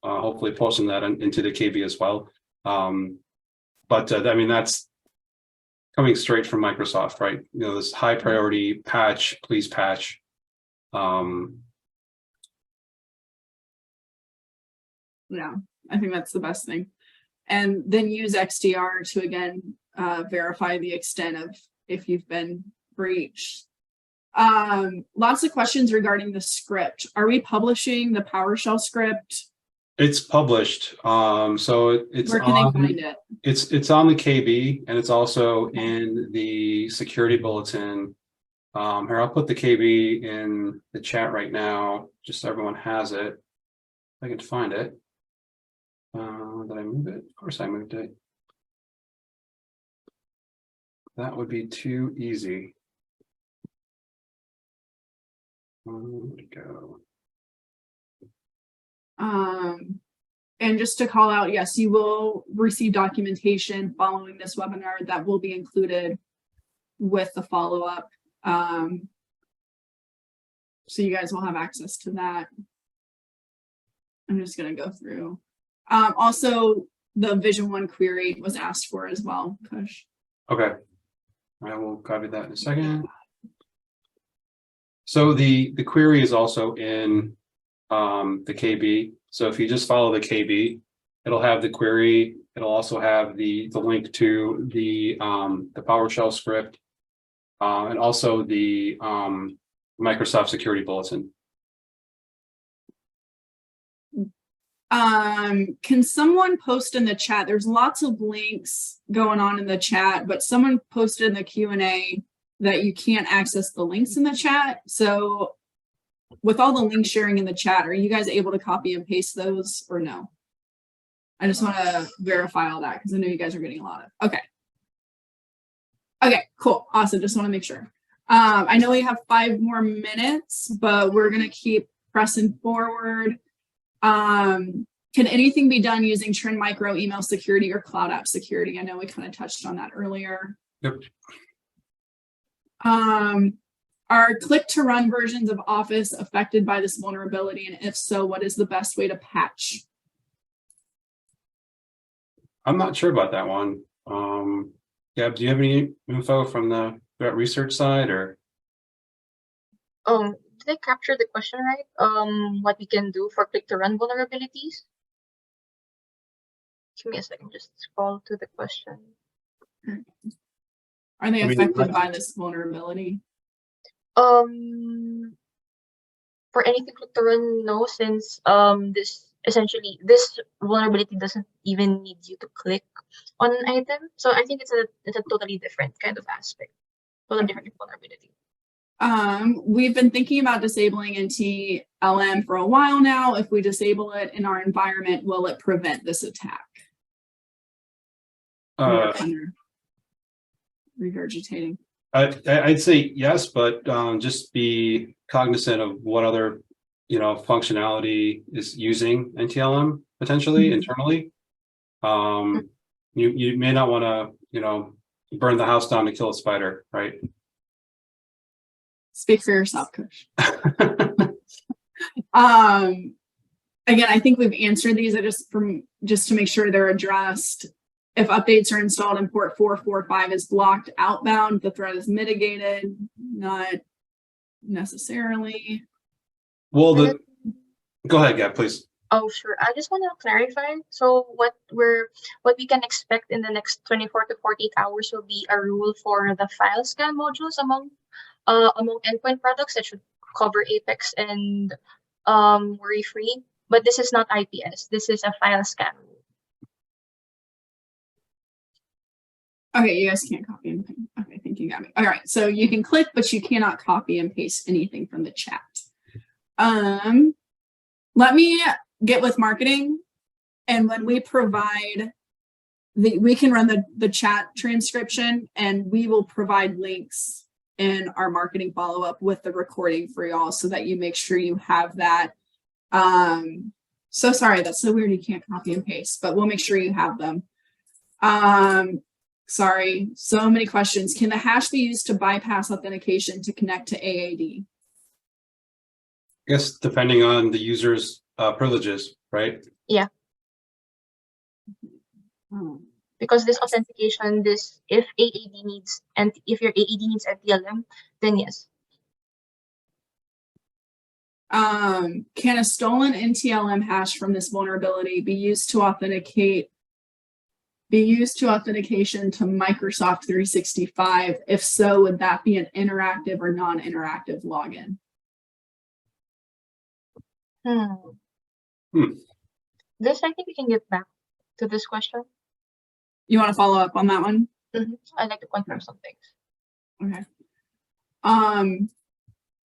hopefully posting that into the KB as well. But I mean, that's coming straight from Microsoft, right? This high priority patch, please patch. Yeah, I think that's the best thing. And then use XDR to again verify the extent of if you've been breached. Lots of questions regarding the script. Are we publishing the PowerShell script? It's published. So it's where can they find it? It's on the KB, and it's also in the security bulletin. Here, I'll put the KB in the chat right now, just so everyone has it. If I can find it. Did I move it? Of course I moved it. That would be too easy. Where'd it go? And just to call out, yes, you will receive documentation following this webinar that will be included with the follow-up. So you guys will have access to that. I'm just going to go through. Also, the Vision 1 query was asked for as well, Kush. Okay. I will copy that in a second. So the query is also in the KB. So if you just follow the KB, it'll have the query. It'll also have the link to the PowerShell script and also the Microsoft Security Bulletin. Can someone post in the chat? There's lots of links going on in the chat, but someone posted in the Q&A that you can't access the links in the chat. So with all the link sharing in the chat, are you guys able to copy and paste those or no? I just want to verify all that because I know you guys are getting a lot of. Okay, cool, awesome. Just want to make sure. I know we have 5 more minutes, but we're going to keep pressing forward. Can anything be done using Trend Micro email security or cloud app security? I know we kind of touched on that earlier. Yep. Are click to run versions of Office affected by this vulnerability? And if so, what is the best way to patch? I'm not sure about that one. Gab, do you have any info from the threat research side or? Did I capture the question right? What we can do for click to run vulnerabilities? Give me a second, just scroll to the question. Are they affected by this vulnerability? For anything click to run, no, since this vulnerability doesn't even need you to click on an item. So I think it's a totally different kind of aspect, totally different vulnerability. We've been thinking about disabling NTLM for a while now. If we disable it in our environment, will it prevent this attack? Regurgitating. I'd say yes, but just be cognizant of what other functionality is using NTLM potentially internally. You may not want to burn the house down to kill a spider, right? Speak for yourself, Kush. Again, I think we've answered these. Just to make sure they're addressed. If updates are installed and port 445 is blocked outbound, the threat is mitigated. Not necessarily. Well, go ahead, Gab, please. Oh, sure. I just want to clarify. So what we can expect in the next 24 to 48 hours will be a rule for the file scan modules among endpoint products that should cover Apex and WorryFree. But this is not IPS. This is a file scan rule. Okay, you guys can't copy and paste. Okay, I think you got me. All right, so you can click, but you cannot copy and paste anything from the chat. Let me get with marketing, and when we provide we can run the chat transcription, and we will provide links in our marketing follow-up with the recording for y'all so that you make sure you have that. So sorry, that's so weird you can't copy and paste, but we'll make sure you have them. Sorry, so many questions. Can the hash be used to bypass authentication to connect to AAD? I guess depending on the user's privileges, right? Yeah. Because this authentication, if AAD needs, and if your AAD needs NTLM, then yes. Can a stolen NTLM hash from this vulnerability be used to authentication to Microsoft 365? If so, would that be an interactive or non-interactive login? This, I think we can get back to this question. You want to follow up on that one? I'd like to confirm some things. Okay.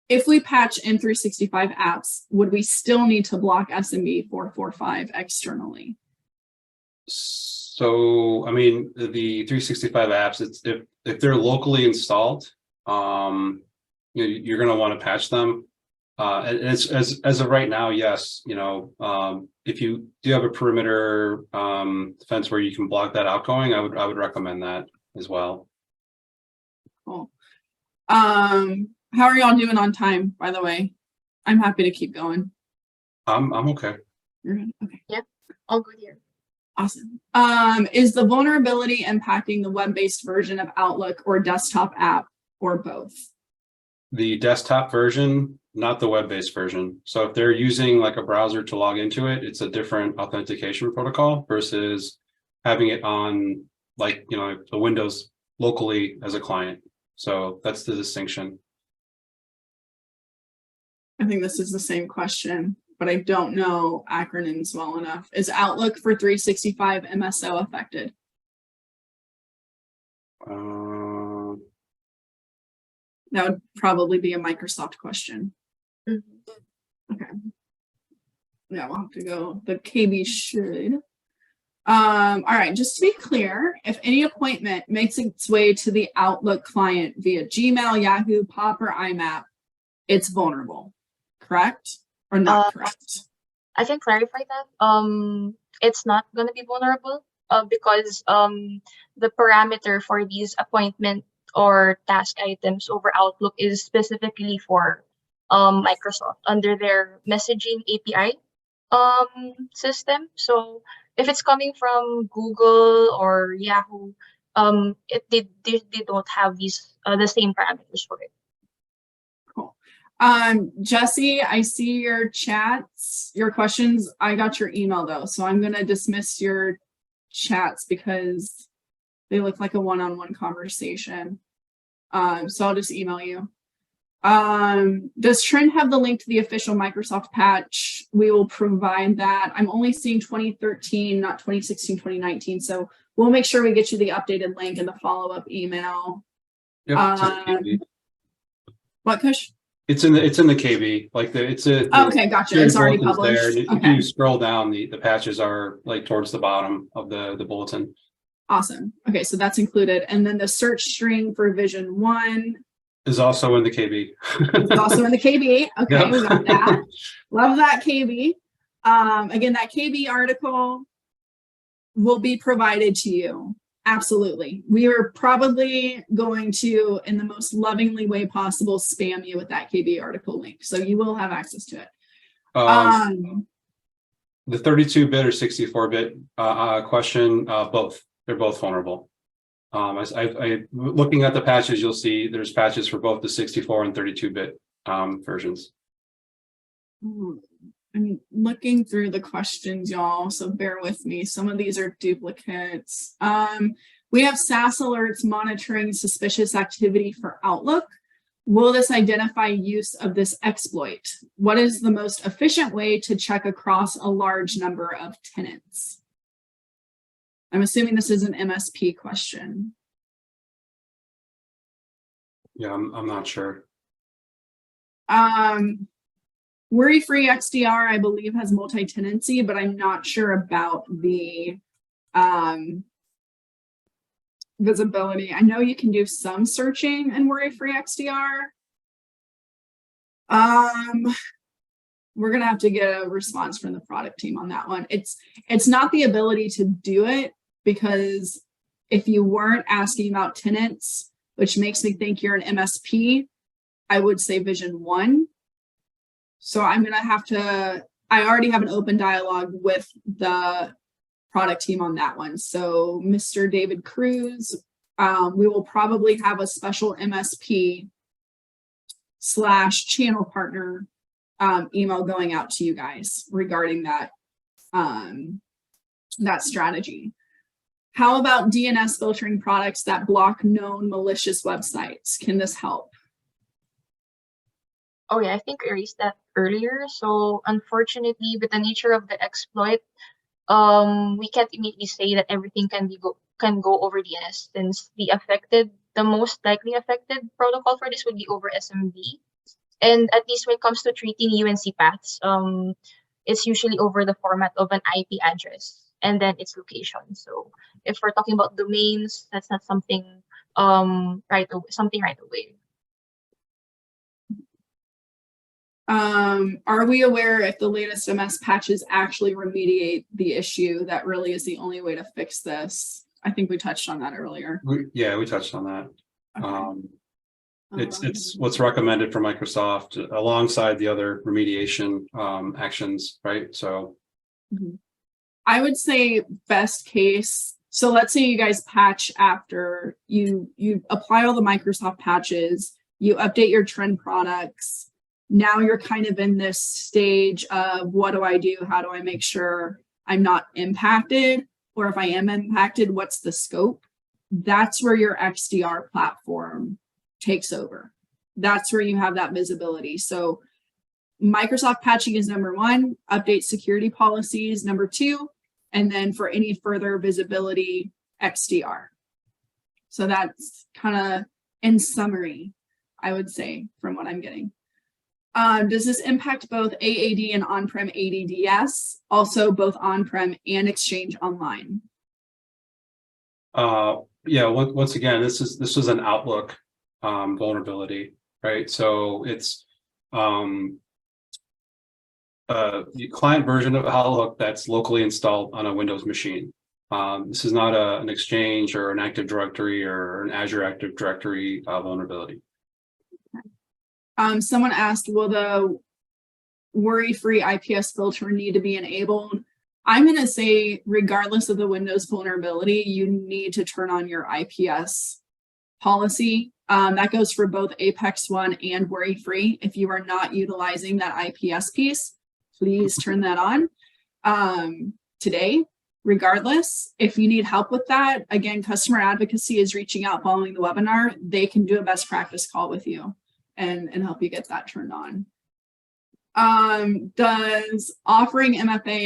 If we patch M365 apps, would we still need to block SMB 445 externally? So, I mean, the 365 apps, it's if they're locally installed, you're going to want to patch them. And it's, as of right now, yes, if you do have a perimeter defense where you can block that outgoing, I would recommend that as well. Cool. How are y'all doing on time, by the way? I'm happy to keep going. I'm okay. You're good? Okay. Yeah, all good here. Awesome. Is the vulnerability impacting the web-based version of Outlook or desktop app, or both? The desktop version, not the web-based version. So if they're using like a browser to log into it, it's a different authentication protocol versus having it on like, the Windows locally as a client. So that's the distinction. I think this is the same question, but I don't know acronyms well enough. Is Outlook for 365 MSO affected? That would probably be a Microsoft question. Okay. Yeah, we'll have to go. The KB should. All right, just to be clear, if any appointment makes its way to the Outlook client via Gmail, Yahoo, Pop, or IMAP, it's vulnerable, correct? Or not correct? I can clarify that. It's not going to be vulnerable because the parameter for these appointment or task items over Outlook is specifically for Microsoft under their messaging API system. So if it's coming from Google or Yahoo, they don't have these the same parameters for it. Cool. Jesse, I see your chats, your questions. I got your email though, so I'm gonna dismiss your chats because they look like a one-on-one conversation. So I'll just email you. Does Trent have the link to the official Microsoft patch? We will provide that. I'm only seeing 2013, not 2016, 2019. So we'll make sure we get you the updated link in the follow-up email. Yep, what, Kush? It's in the KB. Like okay, gotcha. It's already published. There. If you scroll down, the patches are like towards the bottom of the bulletin. Awesome. Okay, so that's included. And then the search string for version 1 is also in the KB. It's also in the KB. Okay, yep. We got that. Love that KB. Again, that KB article will be provided to you. Absolutely. We are probably going to, in the most lovingly way possible, spam you with that KB article link. So you will have access to it. The 32-bit or 64-bit question, both. They're both vulnerable. Looking at the patches, you'll see there's patches for both the 64 and 32-bit versions. I'm looking through the questions, y'all, so bear with me. Some of these are duplicates. We have SAS alerts monitoring suspicious activity for Outlook. Will this identify use of this exploit? What is the most efficient way to check across a large number of tenants? I'm assuming this is an MSP question. Yeah, I'm not sure. WorryFree XDR, I believe, has multi-tenancy, but I'm not sure about the visibility. I know you can do some searching in WorryFree XDR. We're gonna have to get a response from the product team on that one. It's not the ability to do it, because If you weren't asking about tenants, which makes me think you're an MSP, I would say Vision 1. So I'm going to have to, I already have an open dialogue with the product team on that one. So Mr. David Cruz, we will probably have a special MSP / channel partner email going out to you guys regarding that, that strategy. How about DNS filtering products that block known malicious websites? Can this help? Oh yeah, I think I raised that earlier. So unfortunately, with the nature of the exploit, we can't immediately say that everything can go over DNS, since the most likely affected protocol for this would be over SMB. And at least when it comes to treating UNC paths, it's usually over the format of an IP address and then its location. So if we're talking about domains, that's not something right away. Are we aware if the latest MS patches actually remediate the issue? That really is the only way to fix this. I think we touched on that earlier. We touched on that. Okay. It's what's recommended for Microsoft alongside the other remediation actions, right? So I would say best case. So let's say you guys patch after you apply all the Microsoft patches, you update your trend products. Now you're kind of in this stage of what do I do? How do I make sure I'm not impacted? Or if I am impacted, what's the scope? That's where your XDR platform takes over. That's where you have that visibility. So Microsoft patching is number 1, update security policies, number 2, and then for any further visibility, XDR. So that's kind of in summary, I would say, from what I'm getting. Does this impact both AAD and on-prem ADDS? Also both on-prem and Exchange Online? Yeah, once again, this was an Outlook vulnerability, right? So it's the client version of Outlook that's locally installed on a Windows machine. This is not an Exchange or an Active Directory or an Azure Active Directory vulnerability. Someone asked, will the WorryFree IPS filter need to be enabled? I'm going to say, regardless of the Windows vulnerability, you need to turn on your IPS policy. That goes for both Apex One and WorryFree. If you are not utilizing that IPS piece, please turn that on today. Regardless, if you need help with that, again, customer advocacy is reaching out following the webinar. They can do a best practice call with you and help you get that turned on. Does having MFA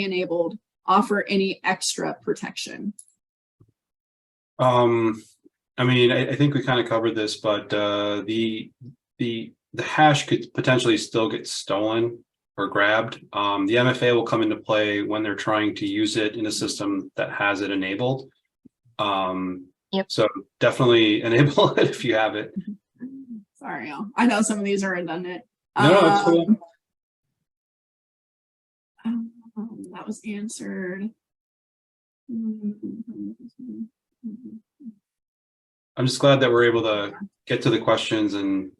enabled offer any extra protection? I mean, I think we kind of covered this, but the hash could potentially still get stolen or grabbed. The MFA will come into play when they're trying to use it in a system that has it enabled. Yep. So definitely enable it if you have it. Sorry, I know some of these are redundant. No, it's cool. That was answered. I'm just glad that we're able to get to the questions and,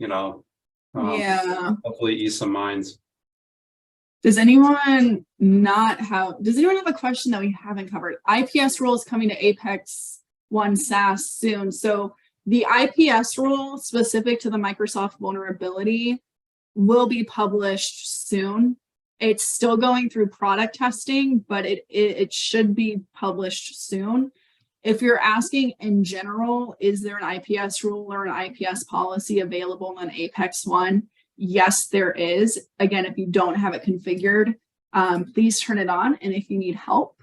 hopefully ease some minds. Does anyone have a question that we haven't covered? IPS rule is coming to Apex One SaaS soon. So the IPS rule specific to the Microsoft vulnerability will be published soon. It's still going through product testing, but it should be published soon. If you're asking in general, is there an IPS rule or an IPS policy available on Apex One? Yes, there is. Again, if you don't have it configured, please turn it on. And if you need help,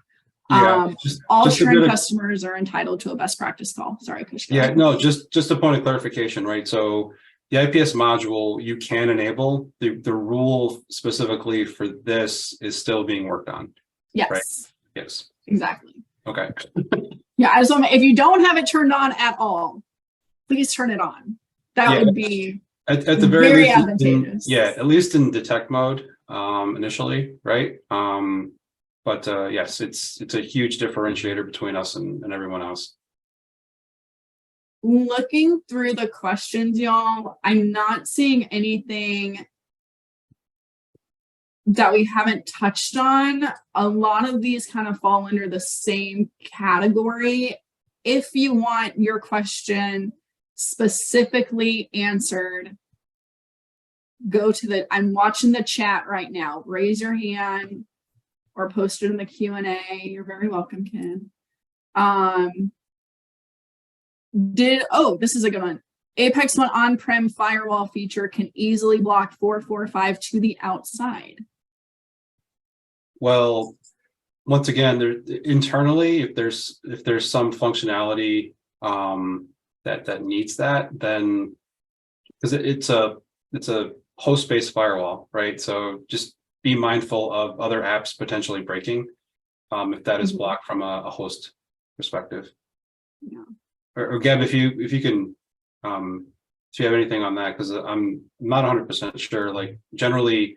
all trend customers are entitled to a best practice call. Sorry, Kush. Yeah, no, just a point of clarification, right? So the IPS module you can enable. The rule specifically for this is still being worked on. Yes. Right? Yes. Exactly. Okay. Yeah, I just want to, if you don't have it turned on at all, please turn it on. That would be at the very least, advantageous. at least in detect mode initially, right? But yes, it's a huge differentiator between us and everyone else. Looking through the questions, y'all, I'm not seeing anything that we haven't touched on. A lot of these kind of fall under the same category. If you want your question specifically answered, go to the, I'm watching the chat right now. Raise your hand or post it in the Q&A. You're very welcome, Ken. This is a good one. Apex One on-prem firewall feature can easily block 445 to the outside. Well, once again, there internally, if there's some functionality that needs that, then because it's a host-based firewall, right? So just be mindful of other apps potentially breaking if that is blocked from a host perspective. Yeah. Or Gab, if you can, if you have anything on that, because I'm not 100% sure. Like generally,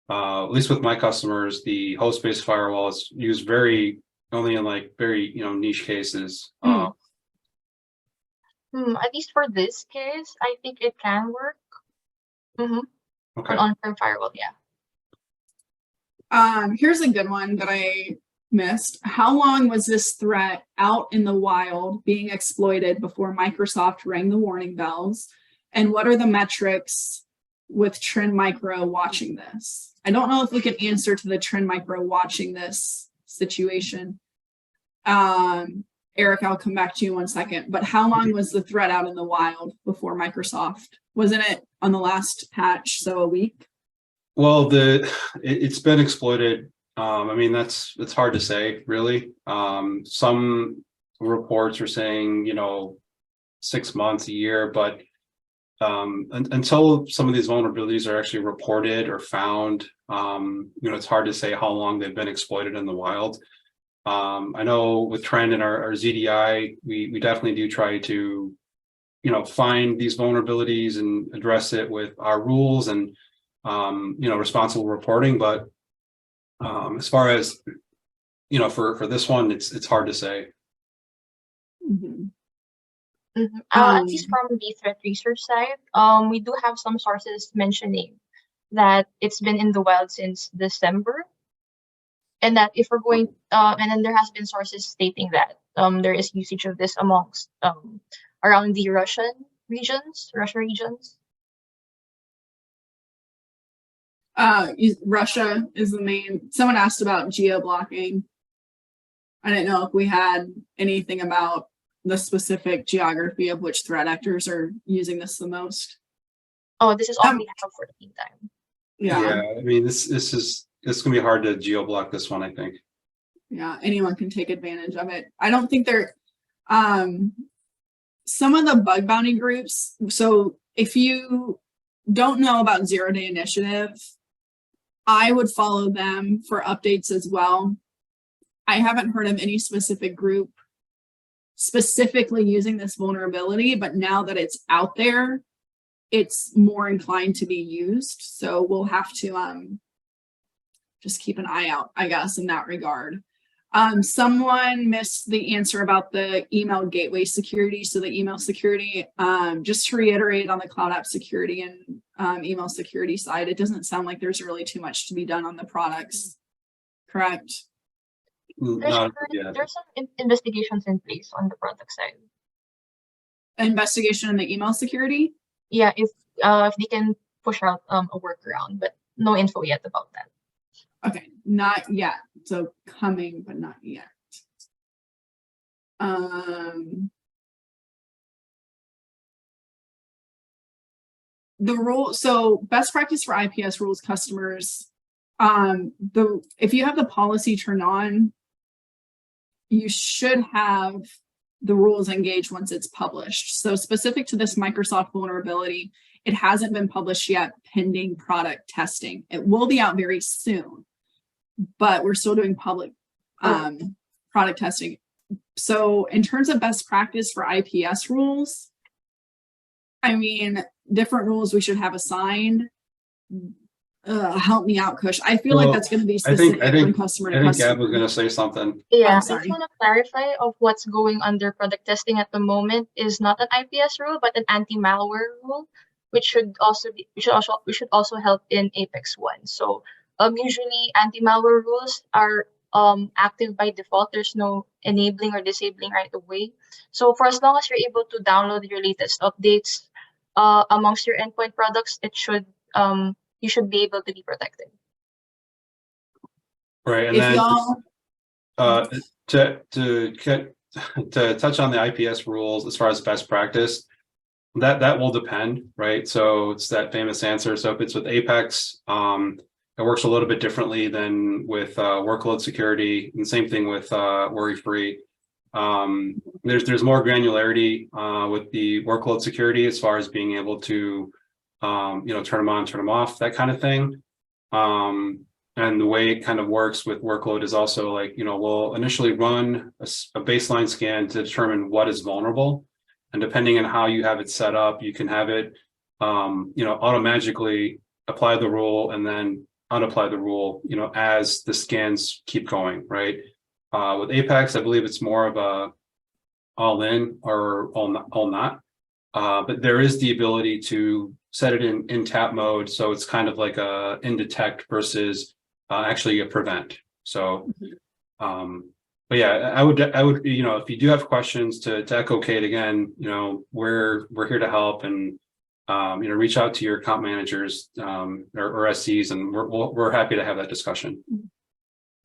at least with my customers, the host-based firewall is used only in like very niche cases. At least for this case, I think it can work. Okay. On on-prem firewall, yeah. Here's a good one that I missed. How long was this threat out in the wild being exploited before Microsoft rang the warning bells? And what are the metrics with Trend Micro watching this? I don't know if we can answer to the Trend Micro watching this situation. Eric, I'll come back to you in 1 second, but how long was the threat out in the wild before Microsoft? Wasn't it on the last patch, so a week? Well, it's been exploited. I mean, it's hard to say, really. Some reports are saying, 6 months, a year, but until some of these vulnerabilities are actually reported or found, it's hard to say how long they've been exploited in the wild. I know with Trend and our ZDI, we definitely do try to, find these vulnerabilities and address it with our rules and, responsible reporting. But as far as, for this one, it's hard to say. At least from the threat research side, we do have some sources mentioning that it's been in the wild since December. And that if we're going, and then there has been sources stating that there is usage of this amongst around the Russia regions. Russia is the main. Someone asked about geo-blocking. I didn't know if we had anything about the specific geography of which threat actors are using this the most. Oh, this is all we have for the meantime. Yeah. I mean, it's gonna be hard to geo-block this one, I think. Yeah, anyone can take advantage of it. I don't think they're some of the bug bounty groups. So if you don't know about 0 Day Initiative, I would follow them for updates as well. I haven't heard of any specific group specifically using this vulnerability, but now that it's out there, it's more inclined to be used. So we'll have to just keep an eye out, I guess, in that regard. Someone missed the answer about the email gateway security. So the email security, just to reiterate on the cloud app security and email security side, it doesn't sound like there's really too much to be done on the products, correct? There's some investigations in place on the product side. Investigation in the email security? Yeah, if they can push out a workaround, but no info yet about that. Okay, not yet. So coming, but not yet. The rule, so best practice for IPS rules customers, if you have the policy turned on, you should have the rules engaged once it's published. So specific to this Microsoft vulnerability, it hasn't been published yet pending product testing. It will be out very soon, but we're still doing public product testing. So in terms of best practice for IPS rules, I mean, different rules we should have assigned. help me out, Kush. I feel like Well, that's going to be I think specific from customer to Gab was customer. going to say something. Yeah, I'm I sorry. just want to clarify of what's going under product testing at the moment is not an IPS rule, but an anti-malware rule, which should also help in Apex 1. So usually anti-malware rules are active by default. There's no enabling or disabling right away. So for as long as you're able to download your latest updates amongst your endpoint products, it should you should be able to be protected. Right. And If then y'all, to touch on the IPS rules as far as best practice, that will depend, right? So it's that famous answer. So if it's with Apex, it works a little bit differently than with workload security, and same thing with WorryFree. There's more granularity with the workload security as far as being able to turn them on, turn them off, that kind of thing. And the way it kind of works with workload is also like, we'll initially run a baseline scan to determine what is vulnerable. And depending on how you have it set up, you can have it, automatically apply the rule and then unapply the rule, as the scans keep going, right? With Apex, I believe it's more of a all in or all not. But there is the ability to set it in tap mode. So it's kind of like a in detect versus actually a prevent. So, but yeah, I would, if you do have questions, to echo Kate again, we're here to help, and reach out to your account managers or SCs, and we're happy to have that discussion.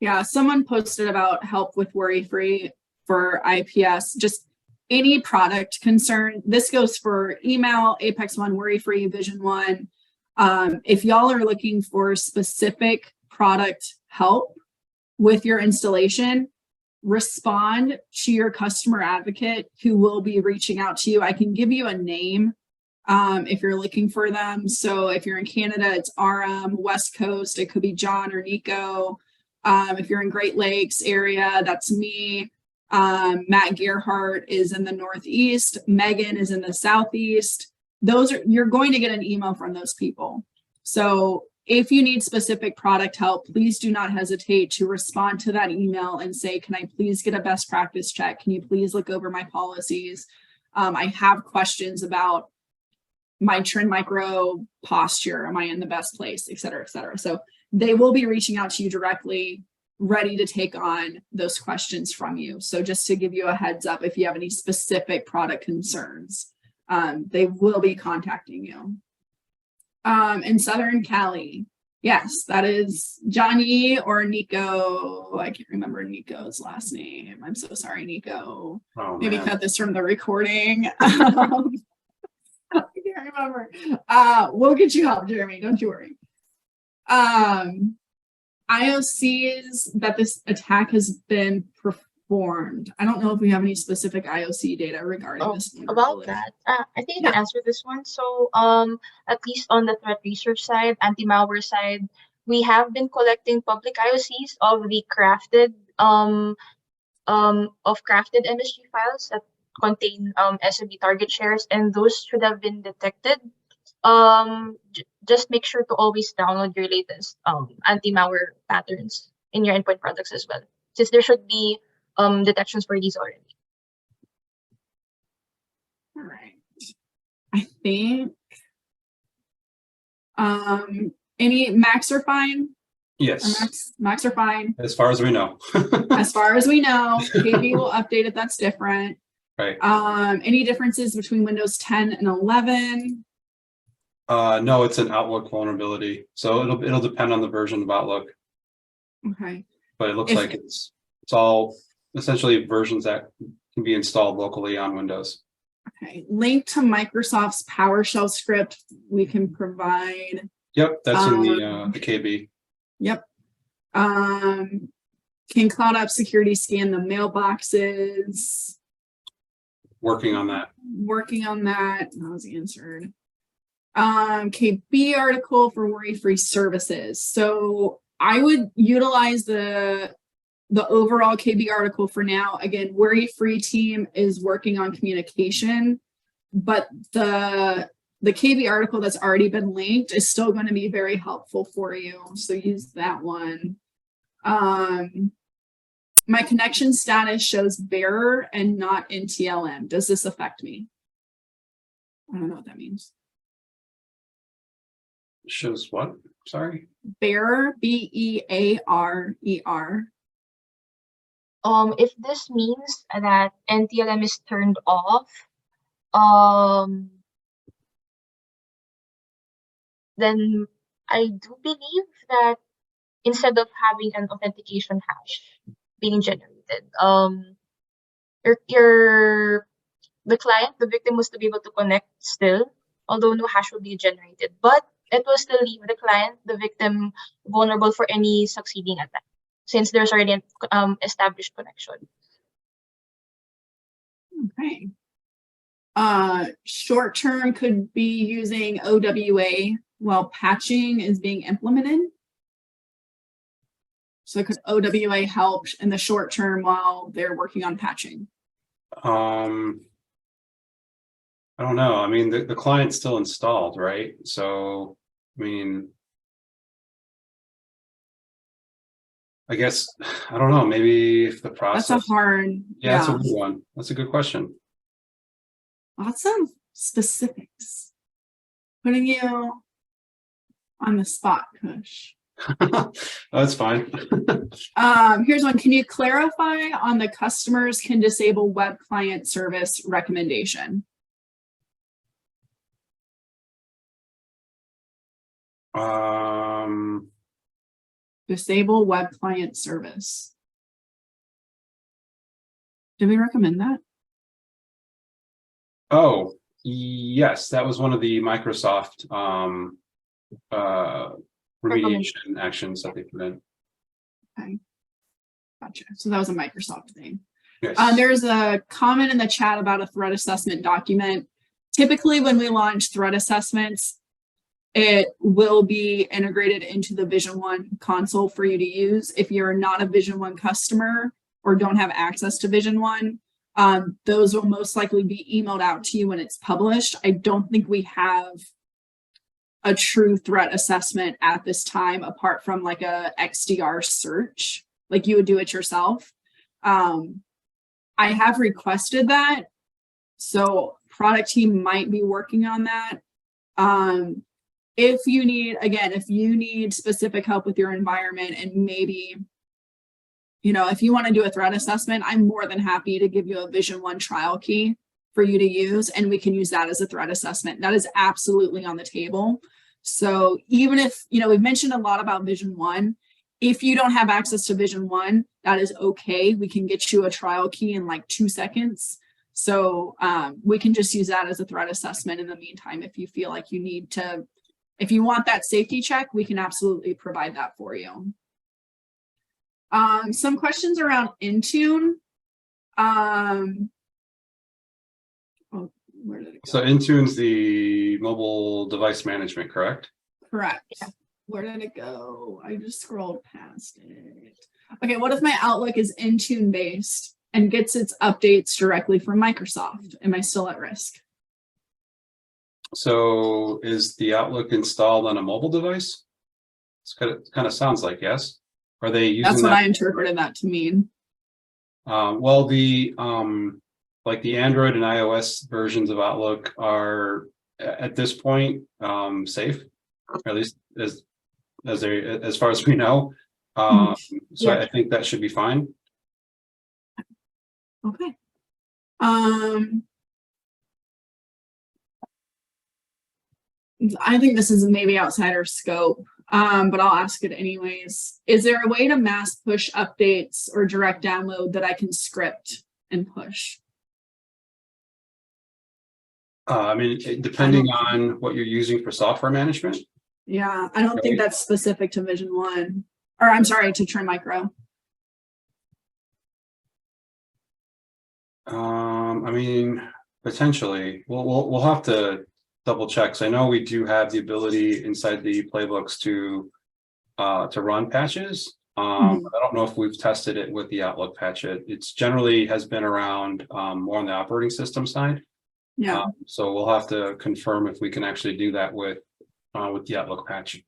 yeah, someone posted about help with WorryFree for IPS, just any product concern. This goes for email, Apex 1, WorryFree, Vision 1. If y'all are looking for specific product help with your installation, respond to your customer advocate who will be reaching out to you. I can give you a name if you're looking for them. So if you're in Canada, it's RM. West Coast, it could be John or Nico. If you're in Great Lakes area, that's me. Matt Gerhardt is in the Northeast. Megan is in the Southeast. You're going to get an email from those people. So if you need specific product help, please do not hesitate to respond to that email and say, can I please get a best practice check? Can you please look over my policies? I have questions about my Trend Micro posture. Am I in the best place, et cetera, et cetera. So they will be reaching out to you directly, ready to take on those questions from you. So just to give you a heads up, if you have any specific product concerns, they will be contacting you. In Southern Cali, yes, that is Johnny or Nico. I can't remember Nico's last name. I'm so sorry, Nico. Oh, maybe man. cut this from the recording. I can't remember. We'll get you help, Jeremy. Don't you worry. IOCs that this attack has been performed. I don't know if we have any specific IOC data regarding this. About that, I think I can answer this one. So at least on the threat research side, anti-malware side, we have been collecting public IOCs of the crafted MSG files that contain SMB target shares, and those should have been detected. Just make sure to always download your latest anti-malware patterns in your endpoint products as well, since there should be detections for these already. All right. I think any Macs are fine. Yes. Macs are fine. As far as we know. As far as we know, KB will update if that's different. Right. Any differences between Windows 10 and 11? No, it's an Outlook vulnerability. So it'll depend on the version of Outlook. Okay. But it looks like it's all essentially versions that can be installed locally on Windows. Okay. Link to Microsoft's PowerShell script we can provide. Yep, that's in the KB. Yep. Can Cloud App Security scan the mailboxes? Working on that. Working on that. That was answered. KB article for WorryFree Services. So I would utilize the overall KB article for now. Again, WorryFree team is working on communication, but the the KB article that's already been linked is still going to be very helpful for you. So use that one. My connection status shows bearer and not NTLM. Does this affect me? I don't know what that means. Shows what? Sorry. Bearer, B-E-A-R-E-R. If this means that NTLM is turned off, then I do believe that instead of having an authentication hash being generated, the client, the victim, was to be able to connect still, although no hash will be generated, but it will still leave the client, the victim, vulnerable for any succeeding attack, since there's already an established connection. Okay. Short term could be using OWA while patching is being implemented. So could OWA help in the short term while they're working on patching? I don't know. I mean, the client's still installed, right? So, I mean, I guess, I don't know, maybe if the process. That's a hard, yeah, that's a good one. That's a good question. Lots of specifics. Putting you on the spot, Kush. That's fine. Here's one. Can you clarify on the customers can disable web client service recommendation? Disable web client service. Did we recommend that? Oh, yes, that was one of the Microsoft remediation actions that they put in. Okay, gotcha. So that was a Microsoft thing. Yes. There's a comment in the chat about a threat assessment document. Typically, when we launch threat assessments, it will be integrated into the Vision One console for you to use. If you're not a Vision One customer or don't have access to Vision One, those will most likely be emailed out to you when it's published. I don't think we have a true threat assessment at this time, apart from like a XDR search, like you would do it yourself. I have requested that, so product team might be working on that. If you need, again, if you need specific help with your environment and maybe, you know, if you want to do a threat assessment, I'm more than happy to give you a Vision One trial key for you to use, and we can use that as a threat assessment. That is absolutely on the table. So even if, you know, we've mentioned a lot about Vision One, if you don't have access to Vision One, that is okay. We can get you a trial key in like 2 seconds. So we can just use that as a threat assessment in the meantime. If you feel like you need to, if you want that safety check, we can absolutely provide that for you. Some questions around Intune. Where did it go? So Intune's the mobile device management, correct? Correct. Yeah. Where did it go? I just scrolled past it. Okay, what if my Outlook is Intune based and gets its updates directly from Microsoft? Am I still at risk? So is the Outlook installed on a mobile device? It's kind of sounds like yes. Are they using That's what that? I interpreted that to mean. Well, the like the Android and iOS versions of Outlook are at this point safe, or at least as far as we know. So yeah. I think that should be fine. Okay. I think this is maybe outside our scope, but I'll ask it anyways. Is there a way to mass push updates or direct download that I can script and push? I mean, depending on what you're using for software management. Yeah, I don't think that's specific to Vision One, or I'm sorry, to Trim Micro. I mean, potentially. We'll have to double check. So I know we do have the ability inside the playbooks to run patches. But I don't know if we've tested it with the Outlook patch. It's generally has been around more on the operating system side. Yeah. So we'll have to confirm if we can actually do that with the Outlook patch.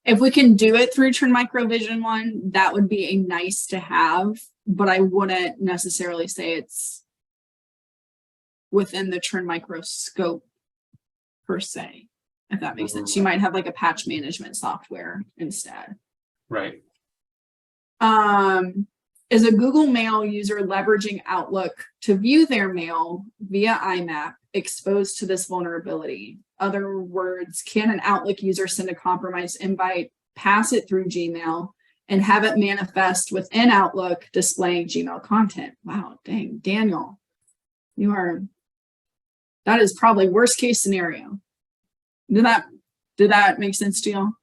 If we can do it through Trend Microvision one, that would be a nice to have, but I wouldn't necessarily say it's within the Trend Micro scope per se, if that makes sense. You might have like a patch management software instead. Right. Is a Google Mail user leveraging Outlook to view their mail via IMAP exposed to this vulnerability? Other words, can an Outlook user send a compromised invite, pass it through Gmail, and have it manifest within Outlook displaying Gmail content? Wow, dang, Daniel, that is probably worst case scenario. Did that make sense to you?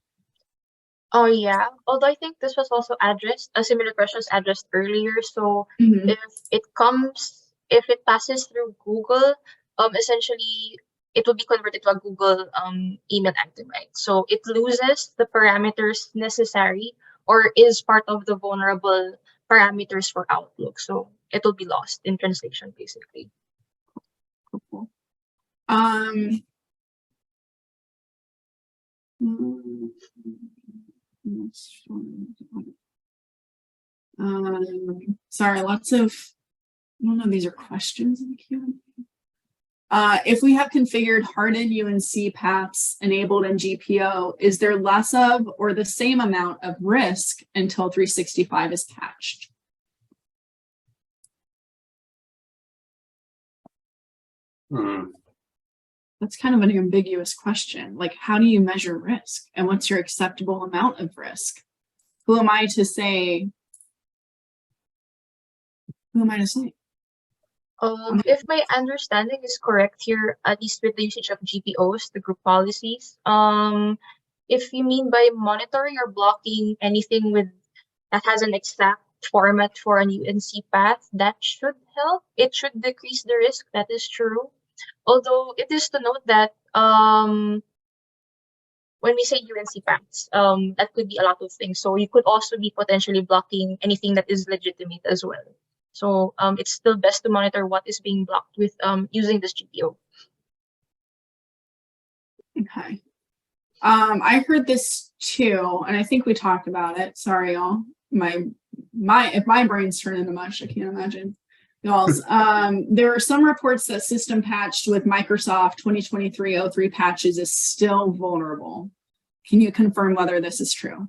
Oh yeah, although I think this was also addressed, a similar question was addressed earlier. So if it passes through Google, essentially it will be converted to a Google email item, right? So it loses the parameters necessary or is part of the vulnerable parameters for Outlook. So it will be lost in translation, basically. Cool. Sorry, lots of, I don't know, these are questions in the Q&A. If we have configured hardened UNC paths enabled in GPO, is there less of or the same amount of risk until 365 is patched? That's kind of an ambiguous question. Like, how do you measure risk? And what's your acceptable amount of risk? Who am I to say? Who am I to say? If my understanding is correct here, at least with the usage of GPOs, the group policies, if you mean by monitoring or blocking anything that has an exact format for an UNC path, that should help. It should decrease the risk. That is true. Although it is to note that when we say UNC paths, that could be a lot of things. So you could also be potentially blocking anything that is legitimate as well. So it's still best to monitor what is being blocked with using this GPO. Okay. I heard this too, and I think we talked about it. Sorry, y'all. If my brain's turning to mush, I can't imagine. Y'all, there are some reports that system patched with Microsoft 2023-03 patches is still vulnerable. Can you confirm whether this is true?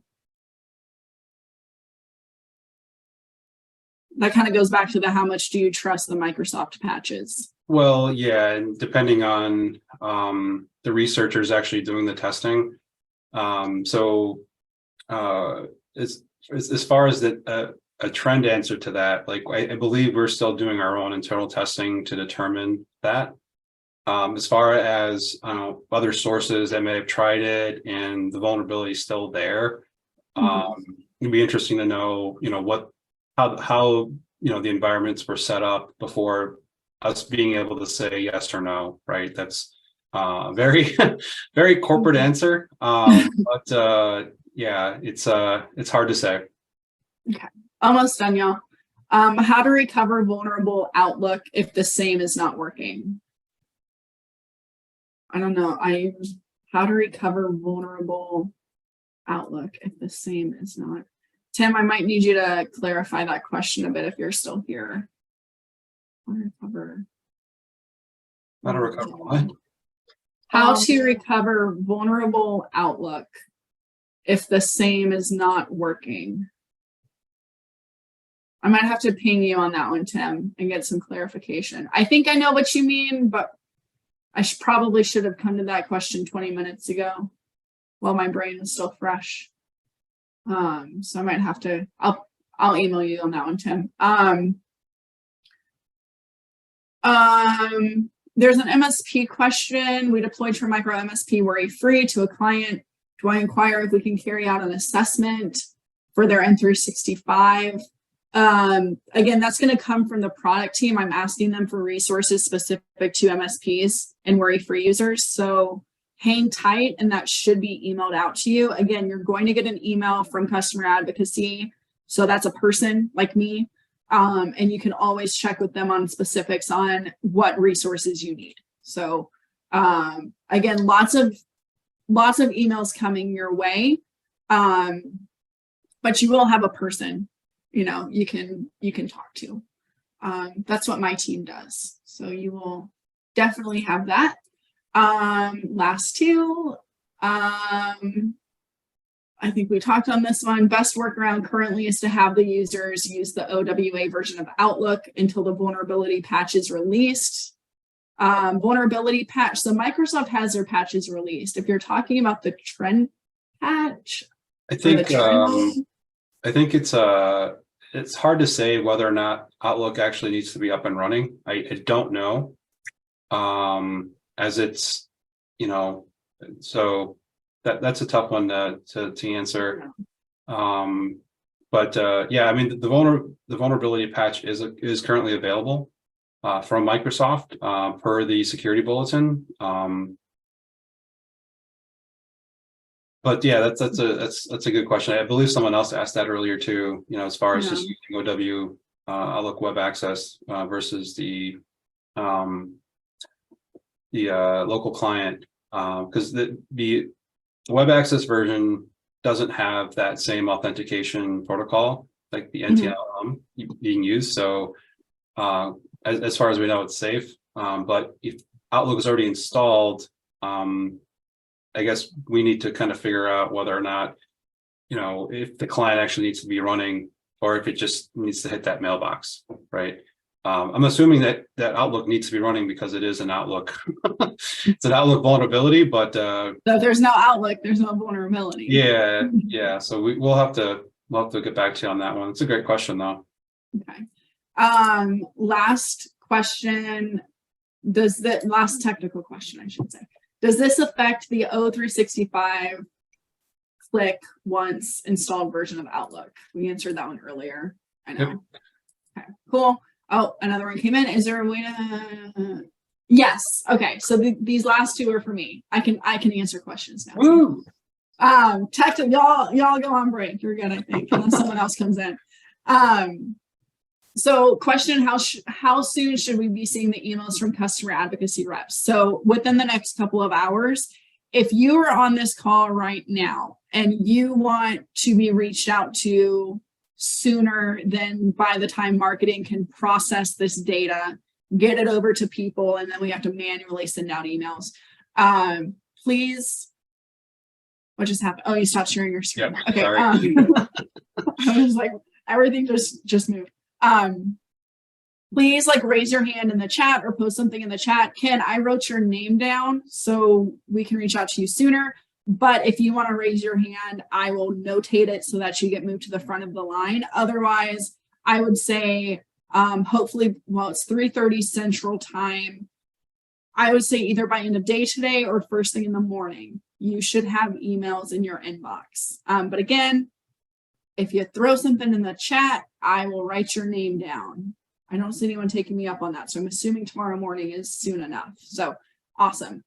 That kind of goes back to the how much do you trust the Microsoft patches? Well, yeah, and depending on the researchers actually doing the testing. So as far as a trend answer to that, like I believe we're still doing our own internal testing to determine that. As far as other sources that may have tried it and the vulnerability is still there, it'd be interesting to know, how the environments were set up before us being able to say yes or no, right? That's very very corporate answer, but yeah, it's hard to say. Okay, almost done, y'all. How to recover vulnerable Outlook if the same is not working? I don't know. How to recover vulnerable Outlook if the same is not. Tim, I might need you to clarify that question a bit if you're still here. How to recover what? How to recover vulnerable Outlook if the same is not working. I might have to ping you on that one, Tim, and get some clarification. I think I know what you mean, but I probably should have come to that question 20 minutes ago while my brain is still fresh. So I might have to, I'll email you on that one, Tim. There's an MSP question. We deployed Trend Micro MSP WorryFree to a client. Do I inquire if we can carry out an assessment for their N365? Again, that's going to come from the product team. I'm asking them for resources specific to MSPs and WorryFree users. So hang tight, and that should be emailed out to you. Again, you're going to get an email from customer advocacy. So that's a person like me. And you can always check with them on specifics on what resources you need. So again, lots of emails coming your way, but you will have a person, you know, you can talk to. That's what my team does. So you will definitely have that. Last two, I think we talked on this one. Best workaround currently is to have the users use the OWA version of Outlook until the vulnerability patch is released. Vulnerability patch. So Microsoft has their patches released. If you're talking about the trend patch, I think it's hard to say whether or not Outlook actually needs to be up and running. I don't know. As it's, you know, so that's a tough one to answer. But yeah, I mean, the vulnerability patch is currently available from Microsoft per the security bulletin. But yeah, that's a good question. I believe someone else asked that earlier too. You know, as far as just using OW Outlook Web Access versus the local client, because the Web Access version doesn't have that same authentication protocol like the NTLM being used. So as far as we know, it's safe. But if Outlook is already installed, I guess we need to kind of figure out whether or not, you know, if the client actually needs to be running or if it just needs to hit that mailbox, right? I'm assuming that Outlook needs to be running because it is an Outlook. It's an Outlook vulnerability, but so if there's no Outlook, there's no vulnerability. Yeah. So we'll have to get back to you on that one. It's a great question though. Okay. Last question. Last technical question, I should say. Does this affect the O365 click once installed version of Outlook? We answered that one earlier. I know. Yep. Okay, cool. Oh, another one came in. Is there a way to? Yes. Okay. So these last two are for me. I can answer questions now. Woo! Technically, y'all go on break. You're good, I think, unless someone else comes in. So question, how soon should we be seeing the emails from customer advocacy reps? So within the next couple of hours, if you are on this call right now and you want to be reached out to sooner than by the time marketing can process this data, get it over to people, and then we have to manually send out emails, please, what just happened? Oh, you stopped sharing your screen. Yep, okay. Sorry. I was like, everything just moved. Please like raise your hand in the chat or post something in the chat. Ken, I wrote your name down so we can reach out to you sooner. But if you want to raise your hand, I will notate it so that you get moved to the front of the line. Otherwise, I would say hopefully, well, it's 3:30 Central Time. I would say either by end of day today or first thing in the morning, you should have emails in your inbox. But again, if you throw something in the chat, I will write your name down. I don't see anyone taking me up on that. So I'm assuming tomorrow morning is soon enough. So awesome.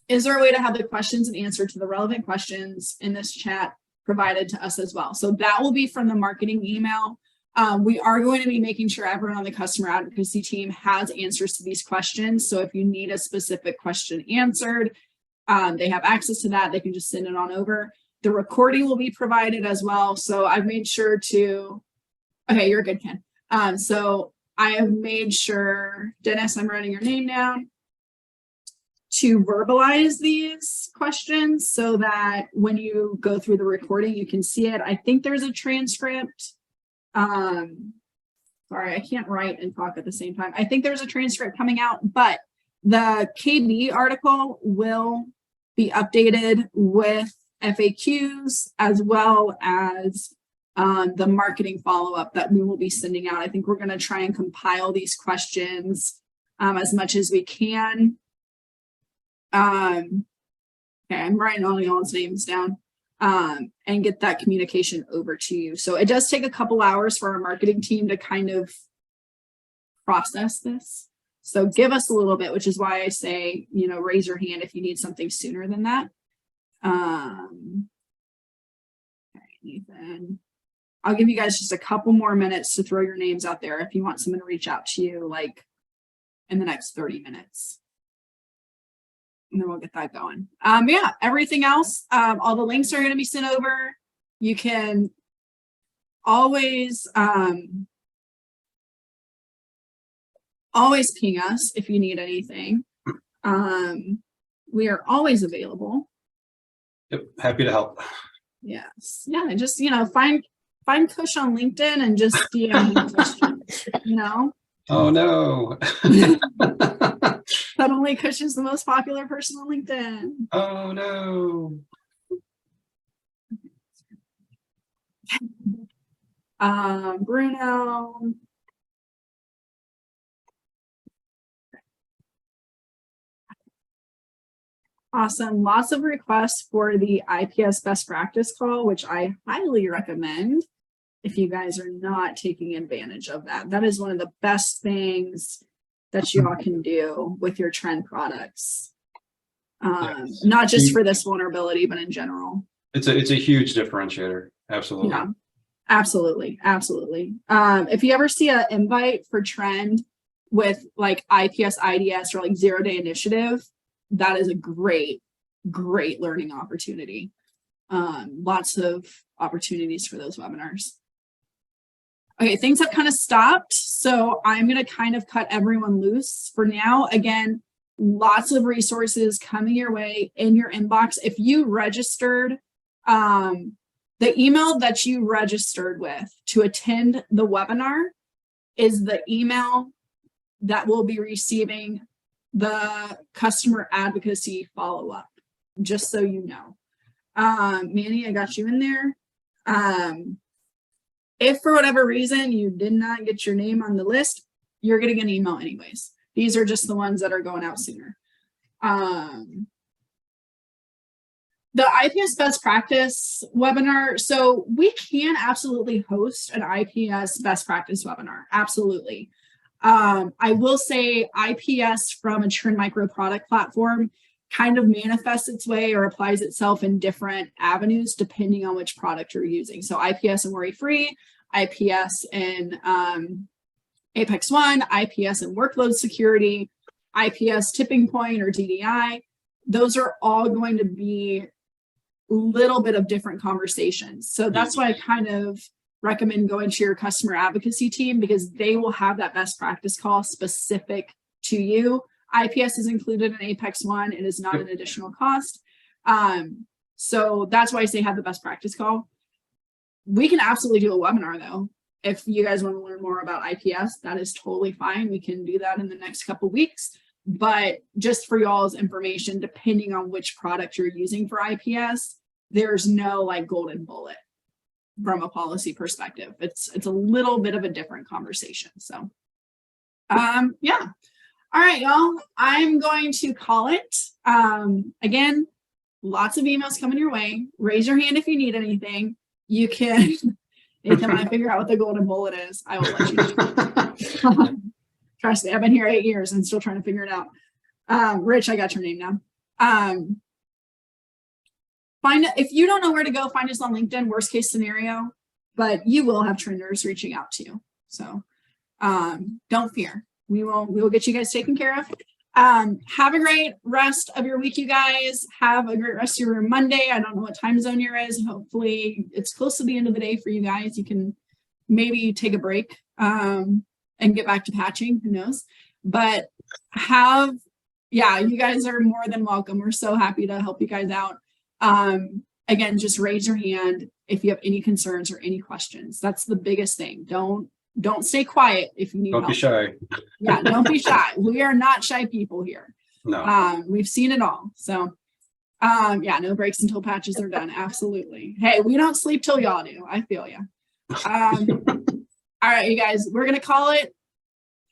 Is there a way to have the questions and answer to the relevant questions in this chat provided to us as well? So that will be from the marketing email. We are going to be making sure everyone on the customer advocacy team has answers to these questions. So if you need a specific question answered, they have access to that. They can just send it on over. The recording will be provided as well. So I've made sure to, okay, you're good, Ken. So I have made sure, Dennis, I'm writing your name down, to verbalize these questions so that when you go through the recording, you can see it. I think there's a transcript. Sorry, I can't write and talk at the same time. I think there's a transcript coming out, but the KB article will be updated with FAQs as well as the marketing follow-up that we will be sending out. I think we're going to try and compile these questions as much as we can. Okay, I'm writing all y'all's names down and get that communication over to you. So it does take a couple hours for our marketing team to kind of process this. So give us a little bit, which is why I say, you know, raise your hand if you need something sooner than that. Okay, Nathan. I'll give you guys just a couple more minutes to throw your names out there if you want someone to reach out to you like in the next 30 minutes. And then we'll get that going. Yeah, everything else, all the links are going to be sent over. You can always ping us if you need anything. We are always available. Yep, happy to help. Yes. Yeah, just, you know, find Kush on LinkedIn and just DM him questions, you know? Oh no. Suddenly Kush is the most popular person on LinkedIn. Oh no. Bruno. Awesome. Lots of requests for the IPS best practice call, which I highly recommend if you guys are not taking advantage of that. That is one of the best things that you all can do with your trend products. Yes. Not just for this vulnerability, but in general. It's a huge differentiator. Absolutely. Yeah, absolutely. Absolutely. If you ever see an invite for trend with like IPS IDS or like 0-day initiative, that is a great learning opportunity. Lots of opportunities for those webinars. Okay, things have kind of stopped, so I'm going to kind of cut everyone loose for now. Again, lots of resources coming your way in your inbox. If you registered, the email that you registered with to attend the webinar is the email that will be receiving the customer advocacy follow-up, just so you know. Manny, I got you in there. If for whatever reason you did not get your name on the list, you're getting an email anyways. These are just the ones that are going out sooner. The IPS best practice webinar. So we can absolutely host an IPS best practice webinar. Absolutely. I will say IPS from a Trend Micro product platform kind of manifests its way or applies itself in different avenues depending on which product you're using. So IPS and WorryFree, IPS and Apex One, IPS and workload security, IPS tipping point or DDI. Those are all going to be a little bit of different conversations. So that's why I kind of recommend going to your customer advocacy team, because they will have that best practice call specific to you. IPS is included in Apex One. It is not an additional cost. So that's why I say have the best practice call. We can absolutely do a webinar though. If you guys want to learn more about IPS, that is totally fine. We can do that in the next couple of weeks. But just for y'all's information, depending on which product you're using for IPS, there's no like golden bullet from a policy perspective. It's a little bit of a different conversation. So yeah. All right, y'all, I'm going to call it. Again, lots of emails coming your way. Raise your hand if you need anything. You can, anytime I figure out what the golden bullet is, I will let you know. Trust me, I've been here 8 years and still trying to figure it out. Rich, I got your name now. If you don't know where to go, find us on LinkedIn, worst case scenario, but you will have trenders reaching out to you. So don't fear. We will get you guys taken care of. Have a great rest of your week, you guys. Have a great rest of your Monday. I don't know what time zone you're in. Hopefully it's close to the end of the day for you guys. You can maybe take a break and get back to patching, who knows. But yeah, you guys are more than welcome. We're so happy to help you guys out. Again, just raise your hand if you have any concerns or any questions. That's the biggest thing. Don't stay quiet if you need help. Don't be shy. Yeah, don't be shy. We are not shy people here. No. We've seen it all. So yeah, no breaks until patches are done. Absolutely. Hey, we don't sleep till y'all do. I feel you. All right, you guys, we're gonna call it.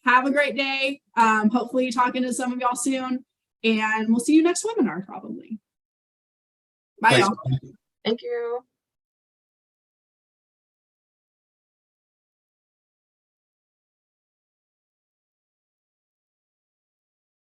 Have a great day. Hopefully talking to some of y'all soon, and we'll see you next webinar probably. Bye, y'all. Thank you.